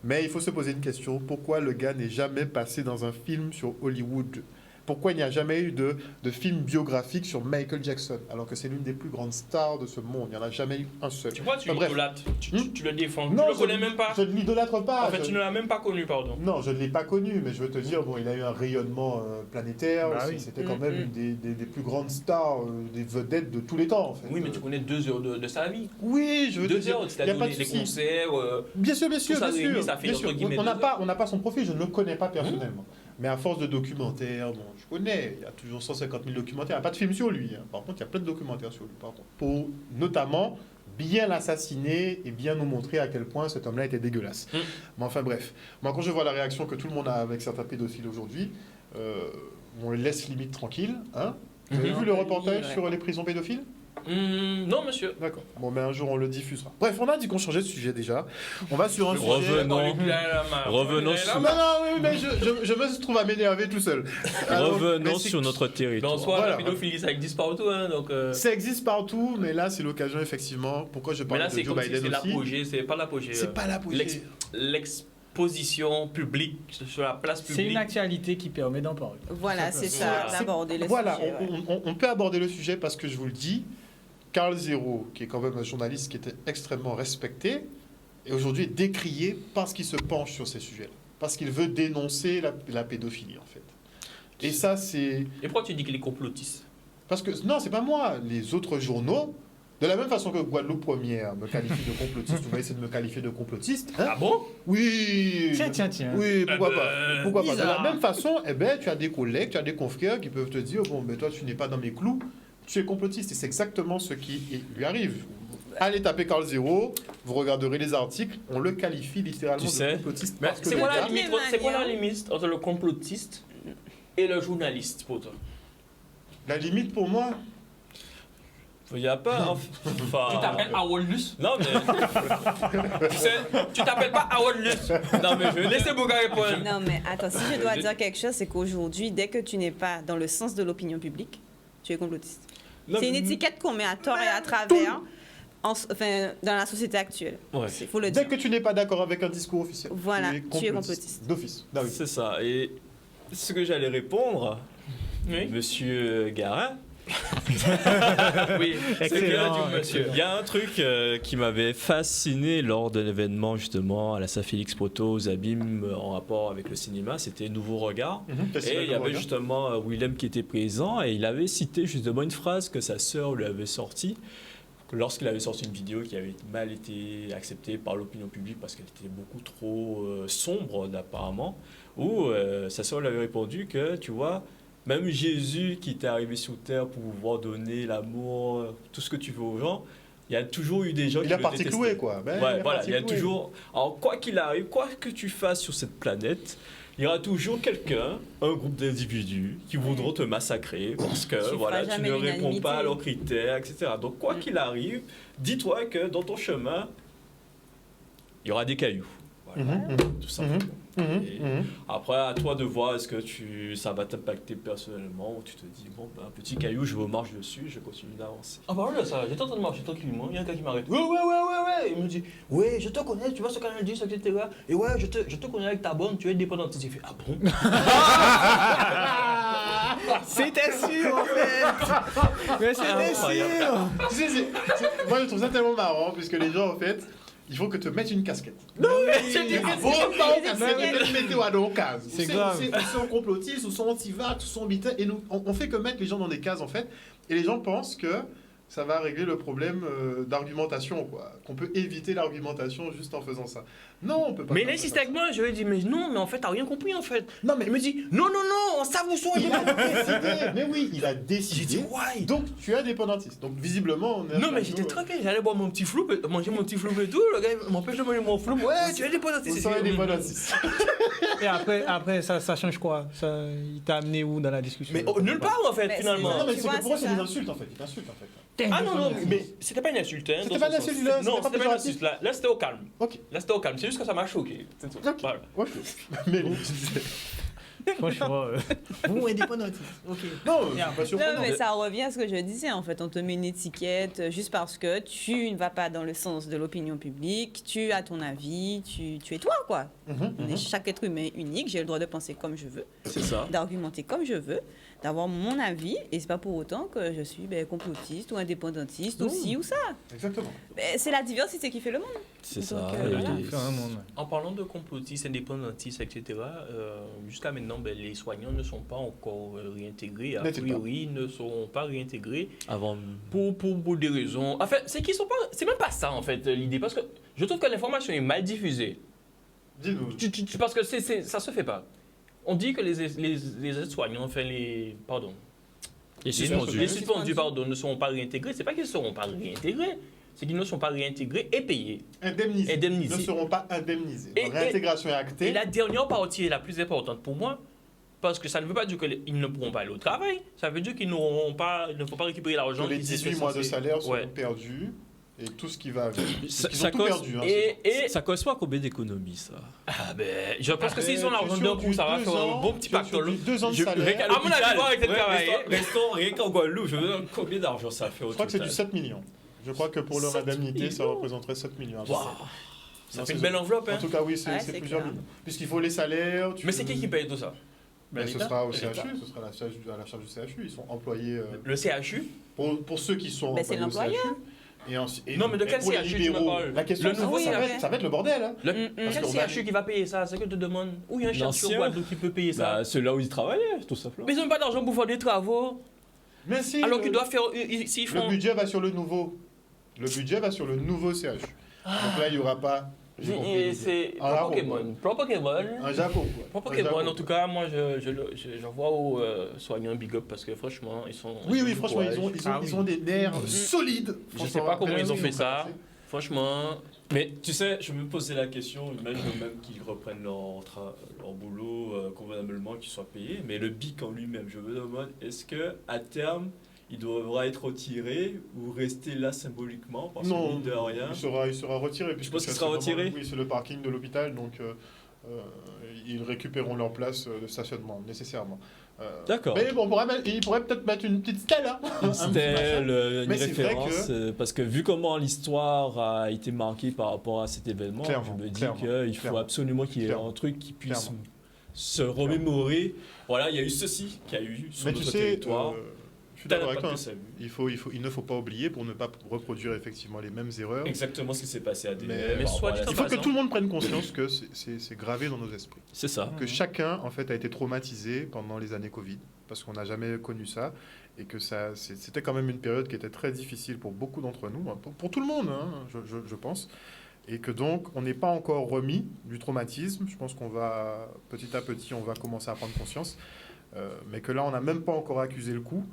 Mais il faut se poser une question. Pourquoi le gars n'est jamais passé dans un film sur Hollywood ? Pourquoi il n'y a jamais eu de film biographique sur Michael Jackson, alors que c'est l'une des plus grandes stars de ce monde? Il n'y en a jamais eu un seul. Tu vois, tu Enfin, bref. l'idolâtres. Tu le défends. Non, tu le connais même pas. Je ne l'idolâtre pas. En fait, Je- tu ne l'as même pas connu, pardon. Non, je ne l'ai pas connu, mais je veux te dire, bon, il a eu un rayonnement planétaire. Bah aussi. oui. C'était quand même une des plus grandes stars, des vedettes de tous les temps, en fait. Oui, mais tu connais 2 heures de sa vie. Oui, je veux te 2 dire, heures, il n'y a pas de c'est-à-dire les souci. concerts. Bien sûr, bien sûr, Tout ça bien réuni, sûr. ça fait bien entre sûr. guillemets On n'a 2 pas, on n'a pas son profil, je ne le connais pas personnellement. Mais à force de documentaires, bon, je connais, il y a toujours 150 000 documentaires. Il n'y a pas de film sur lui. Hein. Par contre, il y a plein de documentaires sur lui, par contre. Pour notamment bien l'assassiner et bien nous montrer à quel point cet homme-là était dégueulasse. Mais enfin bref, moi quand je vois la réaction que tout le monde a avec certains pédophiles aujourd'hui, on les laisse limite tranquilles. Hein. Vous avez vu le reportage Ouais. sur les prisons pédophiles? Non, monsieur. D'accord. Bon, mais un jour on le diffusera. Bref, on a dit qu'on changeait de sujet déjà. On va sur un sujet... Revenons. Revenons sur- Non, non, oui, mais je me trouve à m'énerver tout seul. Alors, mais Revenons c'est- sur notre Mais territoire. en soi, Voilà. la pédophilie, ça existe partout. Hein, donc, Ça existe partout, mais là c'est l'occasion effectivement. Pourquoi je mais parle là, de c'est Joe comme si Biden c'est aussi? l'apogée. C'est pas l'apogée. C'est pas l'apogée. L'exposition publique sur la place C'est publique. une actualité qui permet d'en parler. Voilà, c'est Voilà. ça, d'aborder le Voilà, sujet. ouais. on peut aborder le sujet parce que je vous le dis, Carl Zero, qui est quand même un journaliste qui était extrêmement respecté, est aujourd'hui décrié parce qu'il se penche sur ces sujets-là, parce qu'il veut dénoncer la pédophilie en fait. Et ça c'est Et pourquoi tu dis qu'il est complotiste? parce que non, c'est pas moi, les autres journaux. De la même façon que Guadeloupe Première me qualifie de complotiste, on va essayer de me qualifier de complotiste. Hein? Ah bon? Oui. Tiens. Oui, pourquoi pas. Pourquoi pas. De la bizarre. même façon, eh ben, tu as des collègues, tu as des confrères qui peuvent te dire bon, ben toi, tu n'es pas dans mes clous, tu es complotiste. Et c'est exactement ce qui lui arrive. Allez taper Carl Zero, vous regarderez les articles, on le qualifie littéralement Tu de sais, complotiste. Mais Parce que c'est le quoi, gars- la limite, c'est quoi la limite entre le complotiste et le journaliste pour toi? la limite pour moi, Il n'y a pas. Enfin. Tu t'appelles Harold Luce? Non, mais. Tu t'appelles pas Harold Luce? Non, mais je veux dire- Laissez Boga répondre. Non, mais attends, si je dois dire quelque chose, c'est qu'aujourd'hui, dès que tu n'es pas dans le sens de l'opinion publique, tu es complotiste. Non, C'est une mais- étiquette qu'on met à tort et à travers enfin, dans la société actuelle. Ouais. Il faut le dès dire. que tu n'es pas d'accord avec un discours officiel, Voilà, tu es complotiste. D'office. Ah oui. C'est ça. Et ce que j'allais répondre, Oui. monsieur Garin, Oui. c'est que Excellent, il y a un truc qui m'avait fasciné lors de l'événement justement à la Saint-Félix Proto aux Abîmes en rapport avec le cinéma, c'était Nouveau Regard. Et il y avait justement Willem qui était présent et il avait cité justement une phrase que sa sœur lui avait sortie lorsqu'il avait sorti une vidéo qui avait mal été acceptée par l'opinion publique parce qu'elle était beaucoup trop sombre apparemment, où sa sœur lui avait répondu que, tu vois, même Jésus qui était arrivé sur terre pour pouvoir donner l'amour, tout ce que tu veux aux gens, il y a toujours eu des gens Il qui a le parti détestaient. cloué, quoi. Ben, Ouais, voilà, il y a parti cloué. toujours. Alors, quoi qu'il arrive, quoi que tu fasses sur cette planète, il y aura toujours quelqu'un, un groupe d'individus qui voudront te massacrer parce que Tu voilà, feras tu jamais ne réponds l'unanimité. pas à leurs critères, etc. Donc, quoi qu'il arrive, dis-toi que dans ton chemin, il y aura des cailloux. Voilà, tout simplement. Et après, à toi de voir est-ce que ça va t'impacter personnellement ou tu te dis, bon, ben, un petit caillou, je marche dessus, je continue d'avancer. En parlant de ça, j'étais en train de marcher tranquillement, il y a un gars qui m'arrête. Ouais. Il me dit, ouais, je te connais, tu vois ce canal 10, etc. Et ouais, je te connais avec ta bonne, tu es indépendantiste. Il fait, ah bon? C'était sûr, en fait. Mais c'était sûr. Tu sais, moi, je trouve ça tellement marrant, puisque les gens, en fait, il faut que te mettent une casquette. Bah Bon, pas en casquette, mettez-vous à dos cases. C'est Ou grave. Ou sont complotistes, ou sont anti-vax, ou sont militaires. Et nous, on fait que mettre les gens dans des cases, en fait. Et les gens pensent que ça va régler le problème d'argumentation, quoi. Qu'on peut éviter l'argumentation juste en faisant ça. Non, on peut pas. Mais faire il ça insiste comme avec moi, je lui ai dit, mais non, mais en fait, t'as rien compris en fait. Non, mais Il me dit, non, ça vous sont il a décidé. Mais oui, il a J'ai décidé. dit, why? Donc, tu es indépendantiste. Donc, visiblement, on est. Non, mais j'étais tranquille, j'allais boire mon petit flou, manger mon petit flou et tout. Le gars il m'empêche de manger mon flou. Ouais, tu es indépendantiste. Vous serez indépendantiste. Et après ça change quoi? Il t'a amené où dans la discussion? Mais nulle part en fait, Mais finalement. Non, mais Tu c'est vois, que pour moi, c'est c'est une ça. insulte en fait. Il t'insulte en fait. Ah non, mais c'était pas une insulte. Hein, C'était dans pas son une insulte, sens. là, Non, c'était pas c'était pas une péjoratif. insulte. Là, c'était au calme. Ok. Là, c'était au calme. C'est juste que ça m'a choqué. C'est tout. Ok. Voilà. Ouais, mais bon, Franchement, vous indépendantiste. Ok. Non, c'est pas Non, surprenant. mais ça revient à ce que je disais, en fait. On te met une étiquette juste parce que tu ne vas pas dans le sens de l'opinion publique, tu as ton avis, tu es toi, quoi. On est chaque être humain unique, j'ai le droit de penser comme je veux, C'est ça. d'argumenter comme je veux, d'avoir mon avis, et c'est pas pour autant que je suis complotiste ou indépendantiste ou ci ou ça. Exactement. Mais c'est la diversité qui fait le monde. C'est Donc, ça. voilà. Et- faire un monde. En parlant de complotistes, indépendantistes, etc., jusqu'à maintenant, les soignants ne sont pas encore réintégrés. A N'est-il pas? priori, ne seront pas réintégrés Avant. pour des raisons. En fait, c'est qu'ils sont pas. C'est même pas ça, en fait, l'idée. Parce que je trouve que l'information est mal diffusée. Dis-nous. Parce que ça se fait pas. On dit que les aides-soignants, enfin pardon. Et Les suspendus, pardon, ne seront pas réintégrés. C'est pas qu'ils ne seront pas réintégrés, c'est qu'ils ne sont pas réintégrés et payés. Indemnisés. Indemnisés. Ne seront pas indemnisés. Et- Réintégration est Et actée. la dernière partie est la plus importante pour moi, parce que ça ne veut pas dire qu'ils ne pourront pas aller au travail. Ça veut dire qu'ils n'auront pas, il ne faut pas récupérer l'argent. Que les qu'ils étaient 18 mois de censés- salaire seront Ouais. perdus. Et tout ce qui va avec. Ça- Ils ça ont tout cause- perdu. Hein, Et Ça correspond à combien d'économies, ça? ah ben, je pense que s'ils ont tu l'argent es d'un sur coup, du ça va 2 faire un ans, bon petit tu es sur pactole. du 2 ans de Je- salaire. rien qu'à À mon avis, l'hôpital. avec le travail. Restons rien qu'en Guadeloupe. Je veux dire, combien d'argent ça fait au Je crois que c'est total? du 7 millions. Je crois que pour leur 7 indemnité, ça millions. représenterait 7 millions. Waouh, ça fait une belle enveloppe. En Hein. tout cas, oui, c'est Ouais, c'est c'est plusieurs clair. millions. Puisqu'il faut les salaires. Mais c'est qui paye tout ça? Ben, ce l'État. sera au L'État. CHU, ce sera à la charge du CHU. Ils sont employés. Le CHU? Pour ceux qui sont Ben, c'est employés au l'employeur. CHU. Et ensuite, Non, mais de quel pour les CHU tu libéraux, me parles? la question, Le ça, nouveau, ça va oui, être, ça va être le bordel. Hein. Quel qu'on va- CHU qui va payer ça? C'est que je te demande. Où il y a un CHU au L'ancien. Guadeloupe qui peut payer ça? Bah, c'est là où ils travaillaient, tout simplement. Mais ils n'ont pas d'argent pour faire des travaux. Mais si, Alors qu'ils doivent faire. S'ils le font. budget va sur le nouveau. Le budget va sur le nouveau CHU. Donc là, il n'y aura pas. j'ai compris Et l'idée. c'est. Un Japon, Pro Pokémon. Un Japon, quoi. Pour Un Pokémon, Japon, en tout cas, moi, je vois aux soignants Big Up parce que franchement, ils sont. Oui, ils ont oui, du franchement, courage. ils ont des nerfs solides. Je sais pas comment ils ont fait ça. Franchement, Mais tu sais, je me posais la question, imagine même qu'ils reprennent leur boulot convenablement, qu'ils soient payés, mais le BIC en lui-même, je me demande, est-ce que à terme, il devra être retiré ou rester là symboliquement parce que Non, mine de rien. il sera retiré. puisque penses qu'il ça, sera c'est vraiment- retiré Oui, c'est le parking de l'hôpital, donc ils récupéreront leur place de stationnement, nécessairement. D'accord. Mais bon, il pourrait peut-être mettre une petite stèle, hein, un petit C'était machin. une Mais c'est vrai référence parce que vu comment l'histoire a été marquée par rapport à cet événement, Clairement, je me dis clairement, qu'il faut clairement. absolument qu'il y ait Clairement. un truc qui puisse Clairement. se remémorer. Voilà, il y a eu ceci qui a eu sur Mais tu notre sais, territoire. je suis Tel d'accord avec impact toi. que hein. ça a eu. Il ne faut pas oublier pour ne pas reproduire effectivement les mêmes erreurs. Exactement ce qui s'est passé à DF. Mais par soit rapport à dit la- en Il faut que passant. tout le monde prenne conscience que c'est gravé dans nos esprits. C'est ça. Que chacun, en fait, a été traumatisé pendant les années Covid, parce qu'on n'a jamais connu ça, et que c'était quand même une période qui était très difficile pour beaucoup d'entre nous, hein, pour tout le monde, hein, je pense, et que donc, on n'est pas encore remis du traumatisme. Je pense qu'on va, petit à petit, on va commencer à prendre conscience, mais que là, on n'a même pas encore accusé le coup,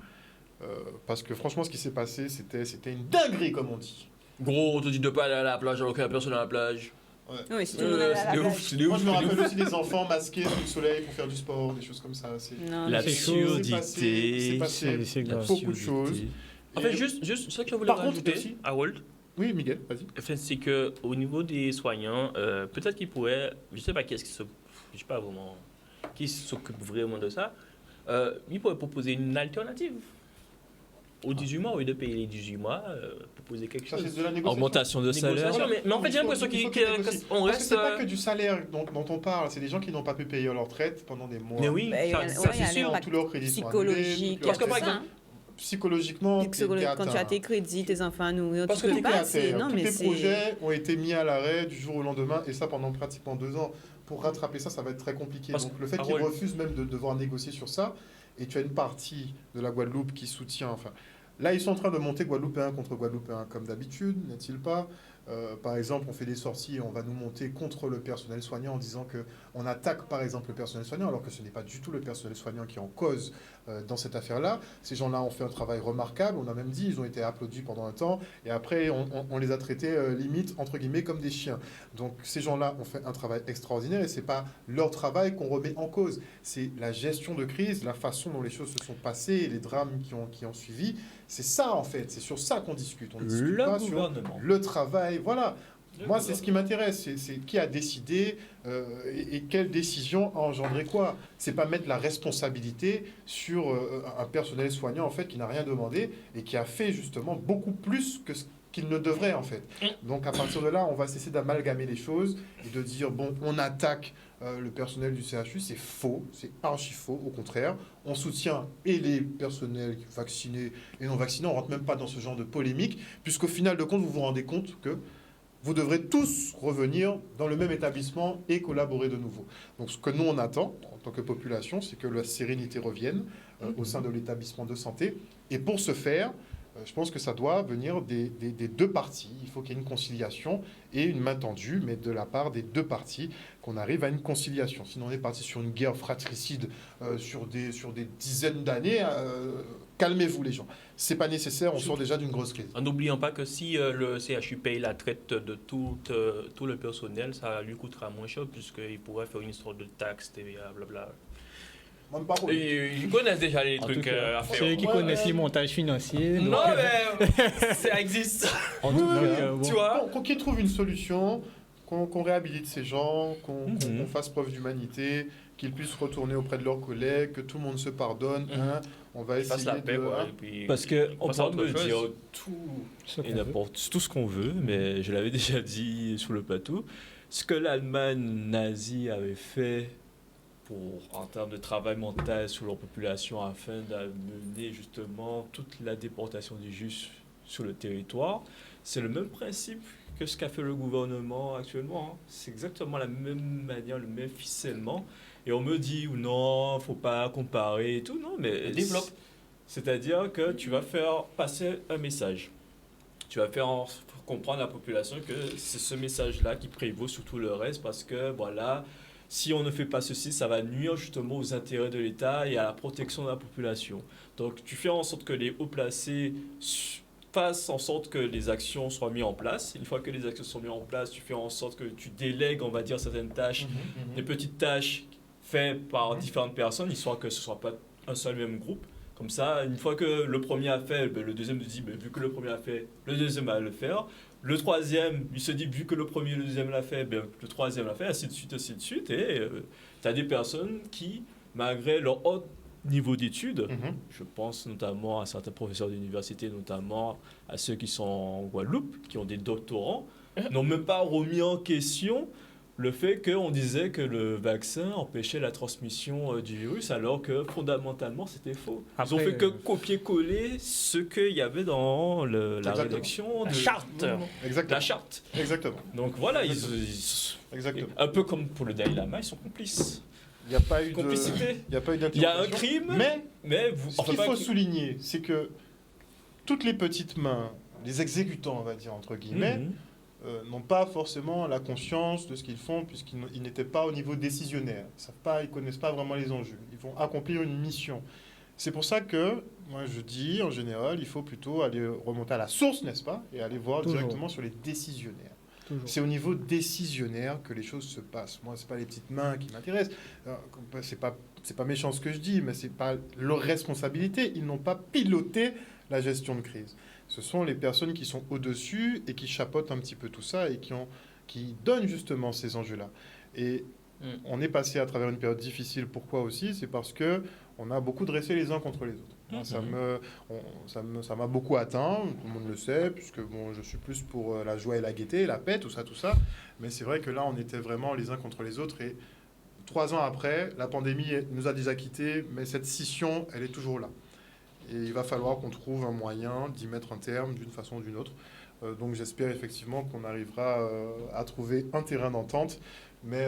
parce que franchement, ce qui s'est passé, c'était une dinguerie, comme on dit. gros, on te dit de pas aller à la plage alors qu'il n'y a personne à la plage. Oui, si tout le monde allait à la C'est plage. ouf, c'est Moi, ouf. je me rappelle aussi des enfants masqués sous le soleil pour faire du sport, des choses comme ça. Non, L'absurdité. C'est passé. C'est grave. Beaucoup de choses. En fait, Et- juste ce que je voulais Par contre, rajouter aussi- à Walt, Oui, Miguel, vas-y. enfin, c'est qu'au niveau des soignants, peut-être qu'ils pourraient, je sais pas qui est-ce qui je sais pas vraiment, qui s'occupe vraiment de ça, ils pourraient proposer une alternative. Aux 18 mois, au lieu de payer les 18 mois, proposer quelque Ça, chose. c'est de la négociation. Augmentation de salaire. Négociation, mais en fait, j'ai l'impression qu'il faut qu'on qu'il négocie. Parce que reste. c'est pas que du salaire dont on parle, c'est des gens qui n'ont pas pu payer leur retraite pendant des mois. Mais oui, Ben, il y a- ça ouais, il y c'est a sûr. l'impact Tous leurs crédits sont psychologique. annulés, Parce que, toutes par leurs- exemple, psychologiquement, t'es Quand tu as atteint. tes crédits, tes enfants à nourrir, Parce tu que peux t'es pas. à terre. Non, Tous mais tes c'est. projets ont été mis à l'arrêt du jour au lendemain, et ça pendant pratiquement 2 ans. Pour rattraper ça, ça va être très compliqué. Parce Donc le fait que- qu'ils ah ouais. refusent même de devoir négocier sur ça, et tu as une partie de la Guadeloupe qui soutient, enfin, Là, ils sont en train de monter Guadeloupéen contre Guadeloupéen, comme d'habitude, n'est-il pas? Par exemple, on fait des sorties et on va nous monter contre le personnel soignant en disant qu'on attaque par exemple le personnel soignant, alors que ce n'est pas du tout le personnel soignant qui est en cause dans cette affaire-là. Ces gens-là ont fait un travail remarquable, on a même dit, ils ont été applaudis pendant un temps, et après on les a traités limite, entre guillemets, comme des chiens. Donc ces gens-là ont fait un travail extraordinaire, et c'est pas leur travail qu'on remet en cause, c'est la gestion de crise, la façon dont les choses se sont passées, et les drames qui ont suivi. C'est ça en fait, c'est sur ça qu'on discute. On ne discute Le pas gouvernement. sur le travail, voilà. Moi, c'est ce qui m'intéresse, c'est qui a décidé et quelle décision a engendré quoi. C'est pas mettre la responsabilité sur un personnel soignant en fait qui n'a rien demandé et qui a fait justement beaucoup plus que ce qu'il ne devrait en fait. Donc à partir de là, on va cesser d'amalgamer les choses et de dire bon, on attaque le personnel du CHU, c'est faux, c'est archi faux. Au contraire, on soutient et les personnels vaccinés et non vaccinés. On rentre même pas dans ce genre de polémique, puisqu'au final de compte, vous vous rendez compte que vous devrez tous revenir dans le même établissement et collaborer de nouveau. Donc ce que nous on attend en tant que population, c'est que la sérénité revienne au sein de l'établissement de santé. Et pour ce faire, je pense que ça doit venir des deux parties. Il faut qu'il y ait une conciliation et une main tendue, mais de la part des deux parties, qu'on arrive à une conciliation. Sinon, on est parti sur une guerre fratricide sur des dizaines d'années. Calmez-vous, les gens. C'est pas nécessaire, on sort déjà d'une grosse crise. En n'oubliant pas que si le CHU paye la traite de tout le personnel, ça lui coûtera moins cher, puisqu'il pourrait faire une sorte de taxe, TVA, blabla. Même pas Et ils connaissent déjà les En trucs tout cas, à faire. ceux qui connaissent les montages financiers. Non, donc, mais ça existe. En tout cas, bon. Tu vois? Qu'ils trouvent une solution, qu'on réhabilite ces gens, qu'on fasse preuve d'humanité, qu'ils puissent retourner auprès de leurs collègues, que tout le monde se pardonne. Hein, on va Ils fassent essayer la paix, de... quoi. hein. Et puis, parce qu'on passe à peut autre me chose. dire tout Ce qu'on et veut. n'importe tout ce qu'on veut, mais je l'avais déjà dit sur le plateau, ce que l'Allemagne nazie avait fait en termes de travail mental sur leur population afin d'amener justement toute la déportation des Juifs sur le territoire, c'est le même principe que ce qu'a fait le gouvernement actuellement. Hein. C'est exactement la même manière, le même ficellement. Et on me dit, ou non, faut pas comparer et tout. Non, mais Développe. C'est-à-dire que tu vas faire passer un message. Tu vas faire comprendre à la population que c'est ce message-là qui prévaut sur tout le reste parce que, voilà, si on ne fait pas ceci, ça va nuire justement aux intérêts de l'État et à la protection de la population. Donc, tu fais en sorte que les hauts placés fassent en sorte que les actions soient mises en place. Une fois que les actions sont mises en place, tu fais en sorte que tu délègues, on va dire, certaines tâches, des petites tâches faites par différentes personnes, histoire que ce ne soit pas un seul même groupe. Comme ça, une fois que le premier a fait, ben, le deuxième dit, ben, vu que le premier a fait, le deuxième va le faire. Le troisième, il se dit, vu que le premier et le deuxième l'a fait, ben, le troisième l'a fait, ainsi de suite, ainsi de suite. Et tu as des personnes qui, malgré leur haut niveau d'études, je pense notamment à certains professeurs d'université, notamment à ceux qui sont en Guadeloupe, qui ont des doctorants, n'ont même pas remis en question le fait qu'on disait que le vaccin empêchait la transmission du virus, alors que fondamentalement c'était faux. Ils ont Après, fait que copier-coller ce qu'il y avait dans la Exactement. rédaction La de charte. Exactement. la charte. Exactement. Donc voilà, Exactement. un peu comme pour le Dalai Lama, ils sont complices. Il n'y a pas eu de... Complicité. Il n'y a pas eu Il y a un d'interprétation. crime, Mais vous. ce qu'il faut souligner, c'est que toutes les petites mains, les exécutants, on va dire, entre guillemets, n'ont pas forcément la conscience de ce qu'ils font, puisqu'ils n'étaient pas au niveau décisionnaire. Ils ne connaissent pas vraiment les enjeux. Ils vont accomplir une mission. C'est pour ça que, moi, je dis, en général, il faut plutôt aller remonter à la source, n'est-ce pas, et aller voir Toujours. directement sur les décisionnaires. Toujours. C'est au niveau décisionnaire que les choses se passent. Moi, c'est pas les petites mains qui m'intéressent. C'est pas méchant ce que je dis, mais c'est pas leur responsabilité. Ils n'ont pas piloté la gestion de crise. Ce sont les personnes qui sont au-dessus et qui chapeautent un petit peu tout ça et qui donnent justement ces enjeux-là. Et on est passé à travers une période difficile. Pourquoi aussi? C'est parce que on a beaucoup dressé les uns contre les autres. Moi, ça m'a beaucoup atteint, tout le monde le sait, puisque bon, je suis plus pour la joie et la gaieté, la paix, tout ça. Mais c'est vrai que là, on était vraiment les uns contre les autres. Et 3 ans après, la pandémie nous a déjà quittés, mais cette scission, elle est toujours là. Et il va falloir qu'on trouve un moyen d'y mettre un terme d'une façon ou d'une autre. Donc j'espère effectivement qu'on arrivera à trouver un terrain d'entente. Mais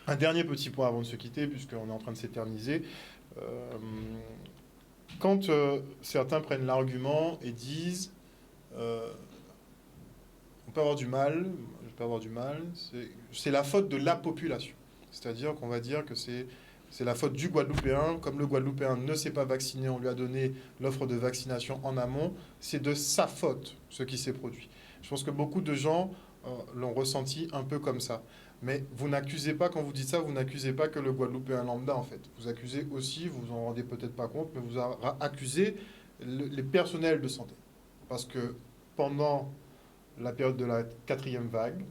un dernier petit point avant de se quitter, puisqu'on est en train de s'éterniser. quand certains prennent l'argument et disent on peut avoir du mal, c'est la faute de la population. C'est-à-dire qu'on va dire que c'est la faute du Guadeloupéen. Comme le Guadeloupéen ne s'est pas vacciné, on lui a donné l'offre de vaccination en amont. C'est de sa faute ce qui s'est produit. Je pense que beaucoup de gens l'ont ressenti un peu comme ça. Mais vous n'accusez pas, quand vous dites ça, vous n'accusez pas que le Guadeloupéen lambda, en fait. Vous accusez aussi, vous vous en rendez peut-être pas compte, mais vous accusez les personnels de santé. Parce que pendant la période de la 4e vague,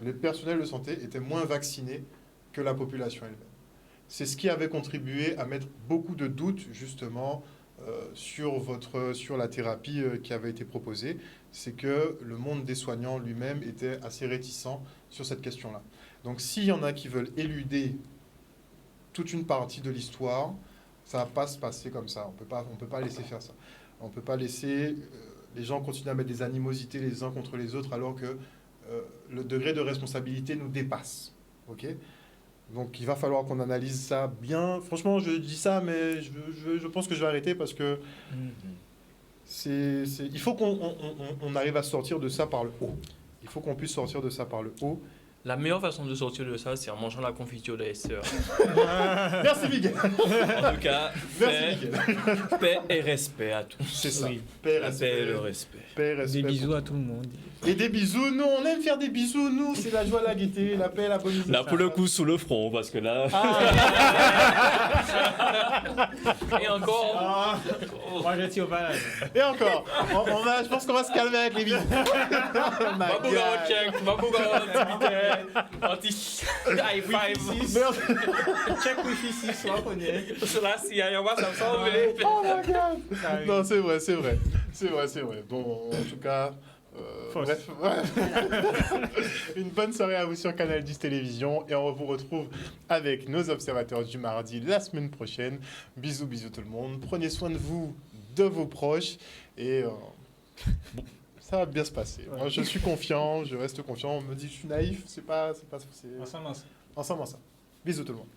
les personnels de santé étaient moins vaccinés que la population elle-même. C'est ce qui avait contribué à mettre beaucoup de doutes, justement, sur la thérapie qui avait été proposée. C'est que le monde des soignants lui-même était assez réticent sur cette question-là. Donc s'il y en a qui veulent éluder toute une partie de l'histoire, ça ne va pas se passer comme ça. On peut pas laisser faire ça. On ne peut pas laisser les gens continuer à mettre des animosités les uns contre les autres alors que le degré de responsabilité nous dépasse. Ok ? Donc il va falloir qu'on analyse ça bien. Franchement, je dis ça, mais je pense que je vais arrêter parce que il faut qu'on arrive à sortir de ça par le haut. Il faut qu'on puisse sortir de ça par le haut. La meilleure façon de sortir de ça, c'est en mangeant la confiture de Esther. Merci Miguel. En tout cas, Merci Miguel. paix et respect à tous. C'est ça. Oui. Paix, La paix et le respect. Paix, respect Des bisous pour à tout le monde. Et des bisous, nous, on aime faire des bisous, nous, c'est la joie, la gaieté, la paix, la bonne idée. Là, pour le coup, sous le front, parce que là... Et encore, Moi, je tire pas là. Et encore, je pense qu'on va se calmer avec les bisous. Oh my Babouga God. check, Babouga high five. Merde. Check Wi-Fi 6, on connaît. Cela, si y a un ça me semble. Oh my God. Non, c'est vrai. Bon, en tout cas... Fausse. Bref, ouais. Une bonne soirée à vous sur Canal 10 Télévision et on vous retrouve avec nos observateurs du mardi la semaine prochaine. Bisous tout le monde. Prenez soin de vous, de vos proches et bon, ça va bien se passer. Moi, je suis confiant, je reste confiant. On me dit que je suis naïf, c'est pas. Ensemble. Ensemble. Bisous tout le monde.